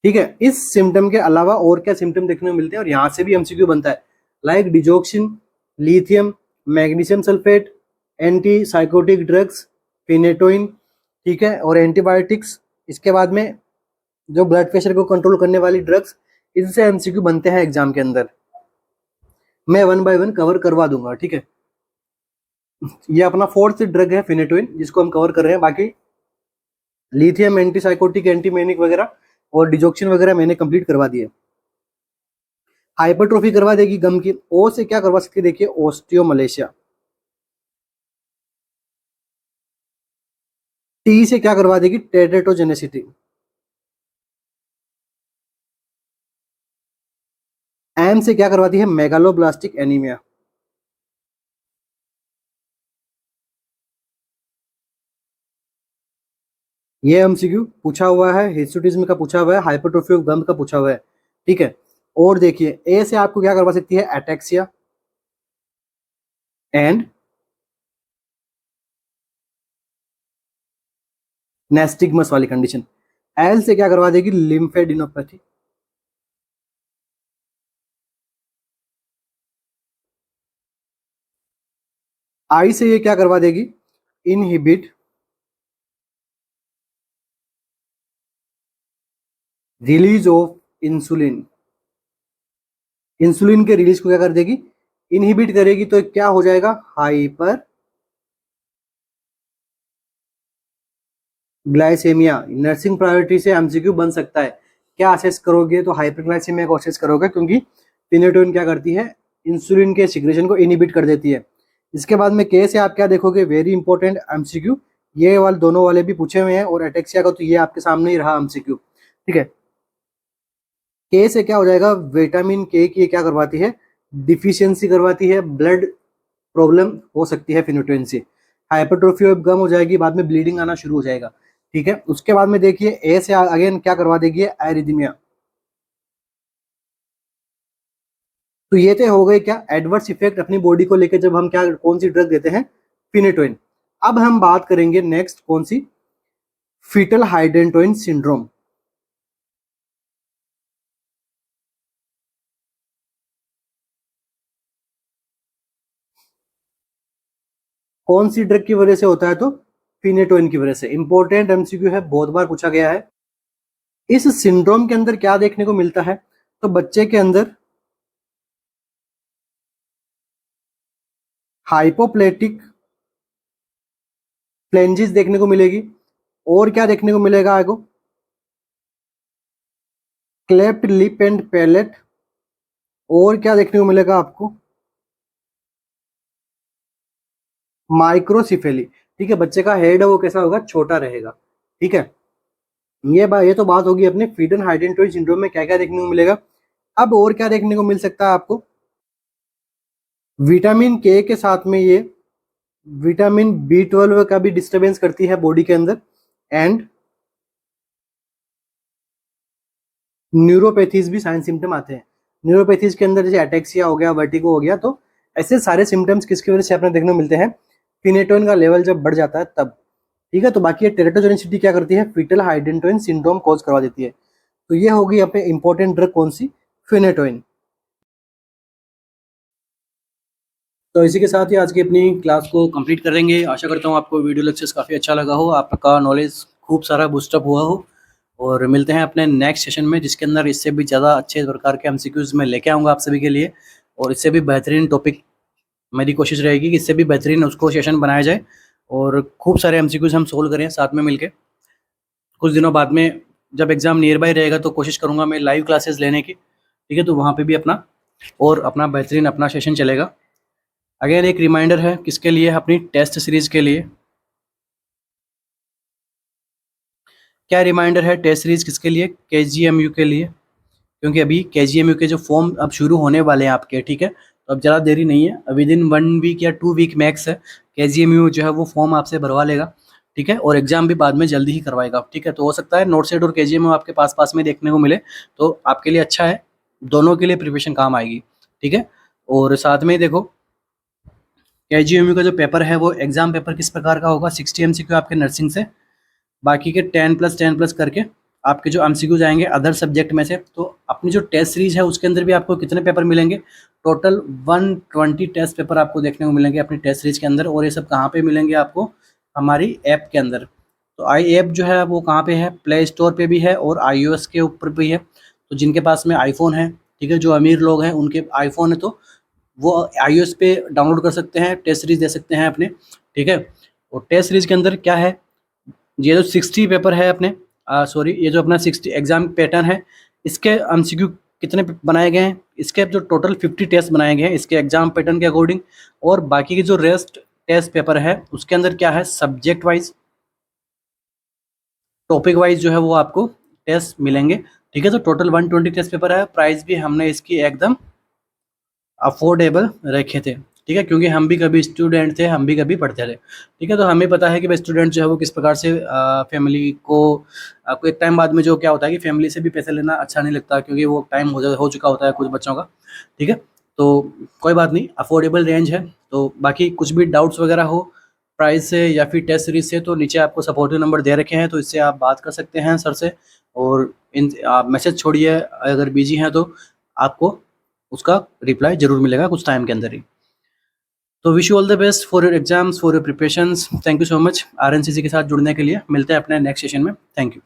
ठीक है। इस सिम्टम के अलावा और क्या सिम्टम देखने को मिलते हैं, और यहाँ से भी एमसीक्यू बनता है, like digoxin, lithium, magnesium sulphate, antipsychotic drugs, phenytoin, ठीक है, और एंटीबायोटिक्स। इसके बाद में जो ब्लड प्रेशर को कंट्रोल करने वाली ड्रग्स, इनसे एमसीक्यू बनते हैं एग्जाम के अंदर। मैं वन बाय वन कवर करवा दूंगा, ठीक है। ये अपना फोर्थ ड्रग है फिनेटोइन, जिसको हम कवर कर रहे हैं। बाकी लिथियम, एंटीसाइकोटिक, एंटीमेनिक वगैरह और डिजोक्सिन वगैरह मैंने कंप्लीट करवा दिए। हाइपरट्रोफी करवा देगी गम की। ओ से क्या करवा सकती है, देखिए ओस्टियोमलेशिया। टी से क्या करवा देगी, टेरेटोजेनेसिटी। एम से क्या करवाती है, मेगालोब्लास्टिक एनीमिया। ये एमसीक्यू पूछा हुआ है, हिस्टोटिज्म का पूछा हुआ है, हाइपरट्रोफी ऑफ गम का पूछा हुआ है, ठीक है। और देखिए ए से आपको क्या करवा सकती है, एटेक्सिया एंड नेस्टिगमस वाली कंडीशन। एल से क्या करवा देगी, लिम्फेडिनोपैथी। आई से ये क्या करवा देगी, inhibit release of insulin. Insulin के रिलीज को क्या कर देगी, इनहिबिट करेगी। तो क्या हो जाएगा, हाइपर ग्लाइसेमिया। नर्सिंग प्रायोरिटी से एमसीक्यू बन सकता है। क्या असेस करोगे, तो हाइपरग्लाइसेमिया को असेस करोगे, क्योंकि फिनेटोइन क्या करती है, इंसुलिन के सिक्रेशन को इनहिबिट कर देती है। इसके बाद में के से आप क्या देखोगे, वेरी इंपॉर्टेंट एमसीक्यू, ये वाले दोनों वाले भी पूछे हुए हैं, और एटेक्सिया का तो ये आपके सामने ही रहा एमसीक्यू, ठीक है। के से क्या हो जाएगा, विटामिन के की क्या करवाती है, डिफिशियंसी करवाती है, ब्लड प्रॉब्लम हो सकती है फिनोटोइन से, हाइपरट्रोफी ऑफ गम हो जाएगी, बाद में ब्लीडिंग आना शुरू हो जाएगा, ठीक है। उसके बाद में देखिए ए से अगेन क्या करवा देगी, एरिथमिया। तो ये तो हो गए क्या, एडवर्स इफेक्ट अपनी बॉडी को लेकर जब हम क्या कौन सी ड्रग देते हैं, फिनेटोइन। अब हम बात करेंगे नेक्स्ट कौन सी, फीटल हाइडेंटोइन सिंड्रोम। कौन सी ड्रग की वजह से होता है, तो फिनेटोइन की वजह से। इंपॉर्टेंट एमसीक्यू है, बहुत बार पूछा गया है। इस सिंड्रोम के अंदर क्या देखने को मिलता है, तो बच्चे के अंदर हाइपोप्लेटिक फ्लेंजिस देखने को मिलेगी, और क्या देखने को मिलेगा आपको, क्लेफ्ट लिप एंड पैलेट, और क्या देखने को मिलेगा आपको, माइक्रोसिफेली, ठीक है। बच्चे का हेड है वो कैसा होगा, छोटा रहेगा, ठीक है। ये तो बात होगी अपने फीटल हाइडेंटोइन सिंड्रोम में क्या क्या देखने को मिलेगा। अब और क्या देखने को मिल सकता है आपको, विटामिन के के साथ में ये विटामिन B12 का भी डिस्टरबेंस करती है बॉडी के अंदर, एंड न्यूरोपैथीज भी साइन सिम्टम आते हैं। न्यूरोपैथीज के अंदर जैसे अटेक्सिया हो गया, वर्टिगो हो गया, तो ऐसे सारे सिम्टम्स किसकी वजह से अपने देखने को मिलते हैं, फिनेटोइन का लेवल जब बढ़ जाता है तब, ठीक है। तो बाकी ये टेरेटोजेनिसिटी क्या करती है, फीटल हाइडेंटोइन सिंड्रोम कॉज करवा देती है। तो ये होगी यहाँ पे इंपॉर्टेंट ड्रग कौन सी, फेनेटोइन। तो इसी के साथ ही आज की अपनी क्लास को कंप्लीट करेंगे। आशा करता हूँ आपको वीडियो लेक्चर्स काफ़ी अच्छा लगा हो, आपका नॉलेज खूब सारा बूस्टअप हुआ हो, और मिलते हैं अपने नेक्स्ट सेशन में जिसके अंदर इससे भी ज़्यादा अच्छे प्रकार के एमसीक्यूज़ मैं लेके आऊँगा आप सभी के लिए, और इससे भी बेहतरीन टॉपिक मेरी कोशिश रहेगी कि इससे भी बेहतरीन उसको सेशन बनाया जाए और खूब सारे एमसीक्यूज़ हम सोल्व करें साथ में मिलके। कुछ दिनों बाद में जब एग्ज़ाम नियर बाय रहेगा तो कोशिश करूँगा मैं लाइव क्लासेस लेने की, ठीक है, तो वहाँ पे भी अपना बेहतरीन अपना सेशन चलेगा। अगेन एक रिमाइंडर है किसके लिए, अपनी टेस्ट सीरीज़ के लिए। क्या रिमाइंडर है, टेस्ट सीरीज़ किसके लिए, केजीएमयू के लिए, क्योंकि अभी केजीएमयू के जो फॉर्म अब शुरू होने वाले हैं आपके, ठीक है, तो अब ज़्यादा देरी नहीं है, विद इन 1 वीक या 2 वीक मैक्स है, केजीएमयू जो है वो फॉर्म आपसे भरवा लेगा, ठीक है, और एग्जाम भी बाद में जल्दी ही करवाएगा, ठीक है। तो हो सकता है नोट सेट और केजीएमयू आपके पास पास में देखने को मिले, तो आपके लिए अच्छा है, दोनों के लिए प्रिपरेशन काम आएगी, ठीक है। और साथ में ही देखो केजीएमयू का जो पेपर है वो एग्जाम पेपर किस प्रकार का होगा, 60 एमसीक्यू आपके नर्सिंग से, बाकी के 10+10+ करके आपके जो एमसीक्यूज आएंगे अदर सब्जेक्ट में से। तो अपनी जो टेस्ट सीरीज है उसके अंदर भी आपको कितने पेपर मिलेंगे, टोटल 120 टेस्ट पेपर आपको देखने को मिलेंगे अपनी टेस्ट सीरीज के अंदर, और ये सब कहाँ पे मिलेंगे आपको, हमारी ऐप के अंदर। तो आई ऐप जो है वो कहाँ पे है, प्ले स्टोर पे भी है और iOS के ऊपर भी है। तो जिनके पास में आईफोन है, ठीक है, जो अमीर लोग हैं उनके आईफोन है तो वो iOS पे डाउनलोड कर सकते हैं, टेस्ट सीरीज दे सकते हैं अपने, ठीक है। और टेस्ट सीरीज के अंदर क्या है, ये जो 60 पेपर है अपने, सॉरी ये जो अपना 60 एग्जाम पैटर्न है, इसके एमसीक्यू कितने बनाए गए हैं, इसके जो टोटल 50 टेस्ट बनाए गए हैं इसके एग्जाम पैटर्न के अकॉर्डिंग, और बाकी के जो रेस्ट टेस्ट पेपर है उसके अंदर क्या है, सब्जेक्ट वाइज टॉपिक वाइज जो है वो आपको टेस्ट मिलेंगे, ठीक है। तो टोटल 120 टेस्ट पेपर है, प्राइस भी हमने इसकी एकदम अफोर्डेबल रखे थे, ठीक है, क्योंकि हम भी कभी स्टूडेंट थे, हम भी कभी पढ़ते थे, ठीक है। तो हमें पता है कि भाई स्टूडेंट जो है वो किस प्रकार से फैमिली को आपको एक टाइम बाद में जो क्या होता है कि फैमिली से भी पैसे लेना अच्छा नहीं लगता, क्योंकि वो टाइम हो चुका होता है कुछ बच्चों का, ठीक है। तो कोई बात नहीं, अफोर्डेबल रेंज है। तो बाकी कुछ भी डाउट्स वगैरह हो प्राइस से या फिर टेस्ट सीरीज से, तो नीचे आपको सपोर्टिव नंबर दे रखे हैं, तो इससे आप बात कर सकते हैं सर से, और इन आप मैसेज छोड़िए, अगर बिजी हैं तो आपको उसका रिप्लाई जरूर मिलेगा कुछ टाइम के अंदर ही। तो wish you all the best for your exams, for your preparations. Thank you so much RNCC के साथ जुड़ने के लिए। मिलते हैं अपने नेक्स्ट सेशन में। Thank you.